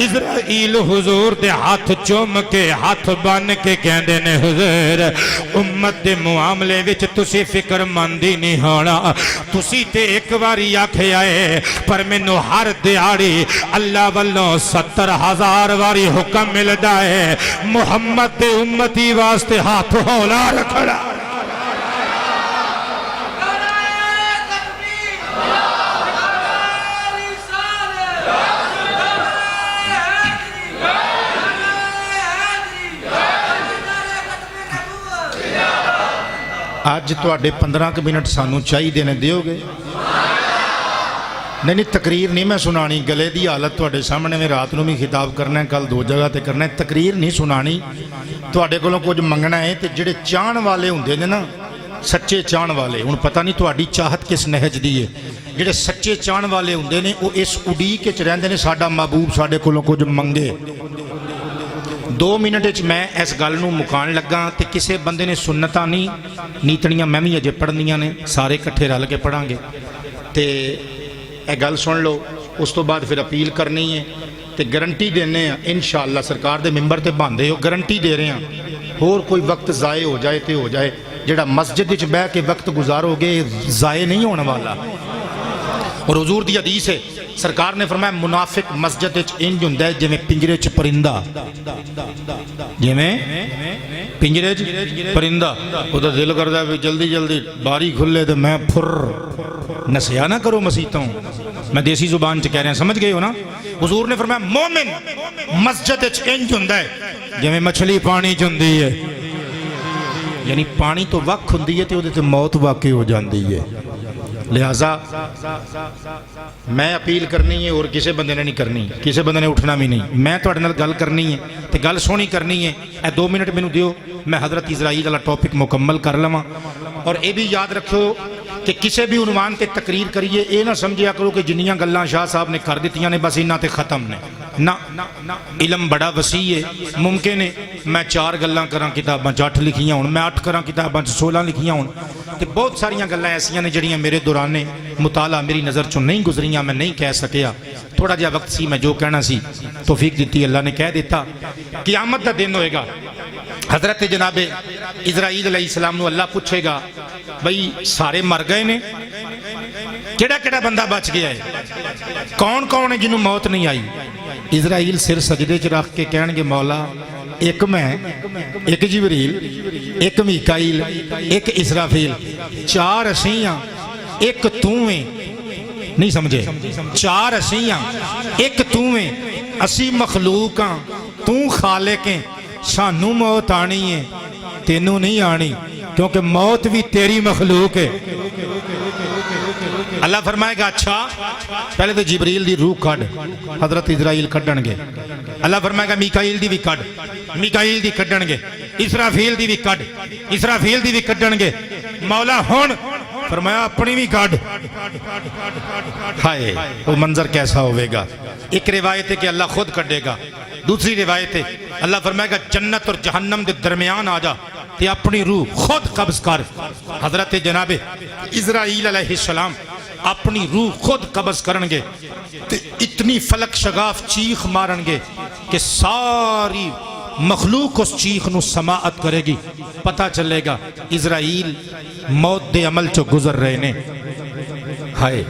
اسرائیل حضور دے ہاتھ چوم کے ہاتھ بن کے کہندے نے حضور امت دے معاملے وچ تسی فکر مندی نہیں ہونا، تسی تے ایک واری آکھیا ہے پر مینوں ہر دیہاڑی اللہ والوں 70,000 واری حکم ملدا ہے محمد دے امتی واسطے ہاتھ ہولا رکھنا۔ آج تو آڈے 15 منٹ سانوں چاہی دینے دیو گے؟ نہیں تقریر نہیں میں سنانی، گلے دی حالت تو آڈے سامنے میں رات نو بھی خطاب کرنا ہے، کل 2 جگہ تے کرنا ہے، تقریر نہیں سنانی۔ تو آڈے کولوں کچھ منگنا ہے تے جڑے چاہن والے ہوندے نے نا، سچے چاہن والے، ہن پتہ نہیں تو آڈی چاہت کس نہج دی ہے، جڑے سچے چاہن والے ہوندے نے وہ اس اڈیک وچ رہندے نے ساڈا محبوب ساڈے کولوں کچھ منگے۔ 2 منٹ وچ میں اس گل نو مکان لگا تے کسے بندے نے سنتاں نہیں نیتنیاں میں بھی اجے پڑھنیاں نے، سارے اکٹھے رل کے پڑھاں گے تے اے گل سن لو، اس تو بعد پھر اپیل کرنی ہے تے گارنٹی دینے ہیں انشاءاللہ سرکار دے ممبر تے باندھے ہو، گارنٹی دے رہے ہیں اور کوئی وقت ضائع ہو جائے تے ہو جائے، جڑا مسجد وچ بیٹھ کے وقت گزارو گے ضائع نہیں ہونے والا۔ اور حضور دی حدیث ہے، سرکار نے فرمایا منافق مسجد وچ انج ہوندا ہے جویں پنجرے چ پرندہ، جویں پنجرے چ پرندہ، او دا دل کردا ہے جلدی جلدی باری کھلے تے میں پھر نسیا نہ کرو مسیتوں، میں دیسی زبان چ کہہ رہا، سمجھ گئے ہو نا؟ حضور نے فرمایا مومن مسجد وچ انج ہوندا ہے جویں مچھلی پانی چ ہوندی ہے، یعنی پانی تو وقت ہوندی ہے تے اودے تے موت واقع ہو جاندی ہے۔ لہذا میں اپیل کرنی ہے اور کسے بندے نے نہیں کرنی، کسے بندے نے اٹھنا بھی نہیں، میں تواڈے نال گل کرنی ہے تے گل سونی کرنی ہے۔ اے 2 منٹ مینوں دیو، میں حضرت اسرائیل والا ٹاپک مکمل کر لواں۔ اور اے بھی یاد رکھو کہ کسی بھی عنوان تے تقریر کریے یہ نہ سمجھیا کرو کہ جنیاں گلاں شاہ صاحب نے کر دیتیاں نے بس انہاں تے ختم نے نہ علم بڑا وسیع ہے ممکن ہے میں 4 گلاں کراں کتاباں 8 لکھیاں ہون میں 8 کراں کتاباں 16 لکھیاں ہون تے بہت ساریاں گلاں ایسیاں نے جڑیاں میرے دوران مطالعہ میری نظر چوں نہیں گزریاں میں نہیں کہہ سکیا تھوڑا جہا وقت سی میں جو کہنا سی توفیق دیتی اللہ نے کہہ دیتا قیامت دا دن ہوئے گا حضرت جناب اسرائیل علیہ السلام نو اللہ پوچھے گا بھئی سارے مر گئے نے کیڑا کیڑا بندہ بچ گیا ہے کون کون ہے جنہوں موت نہیں آئی اسرائیل سر سجدے چ رکھ کے کہن گے مولا ایک میں ایک جبریل ایک میکائیل ایک اسرافیل 4 اسیاں ایک تو ہیں نہیں سمجھے 4 اسیاں ایک تو ہیں اسی مخلوق ہاں تو خالق ہیں سانو موت آنی ہے تینوں نہیں آنی کیونکہ موت بھی تیری مخلوق ہے اللہ فرمائے گا اچھا پہلے تو جبریل دی روح کھڑ حضرت اسرائیل کھڑن گے اللہ فرمائے گا میکائیل دی بھی کھڑ میکائیل دی کھڑن گے اسرافیل دی بھی کھڑ اسرافیل دی بھی کھڑن گے مولا ہون فرمایا اپنی بھی کھڑ ہائے وہ منظر کیسا ہوئے گا ایک روایت ہے کہ اللہ خود کھڑے گا دوسری روایت ہے اللہ فرمائے گا جنت اور جہنم دے درمیان آ جا تے اپنی روح خود قبض کر حضرت جناب اسرائیل علیہ السلام اپنی روح خود قبض کرنگے تے اتنی فلک شگاف چیخ مارنگے کہ ساری مخلوق اس چیخ نو سماعت کرے گی پتہ چلے گا اسرائیل موت دے عمل چو گزر رہے نے ہائے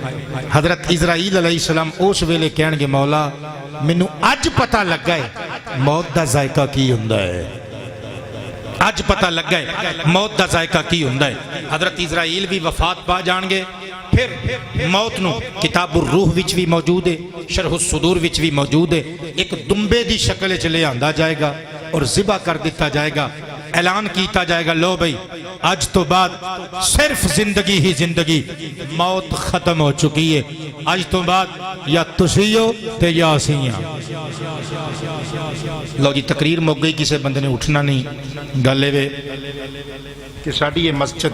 حضرت اسرائیل علیہ السلام اس ویلے کہنگے مولا مینوں اج پتہ لگ گئے موت دا ذائقہ کی ہوندا ہے اج پتہ لگ گئے موت دا ذائقہ کی ہوندا ہے حضرت اسرائیل بھی وفات پا جان گے پھر موت نو کتاب الروح وچ بھی موجود ہے شرح الصدور وچ بھی موجود ہے ایک دمبے دی شکل وچ لے آندا جائے گا اور ذبح کر دیتا جائے گا اعلان کیتا جائے گا لو بھئی آج تو بعد صرف زندگی ہی زندگی موت ختم ہو چکی ہے آج تو بعد یا تسیو تے یا اسیاں لو جی تقریر مک گئی کسی بندے نے اٹھنا نہیں گلے وے کہ ساڑی یہ مسجد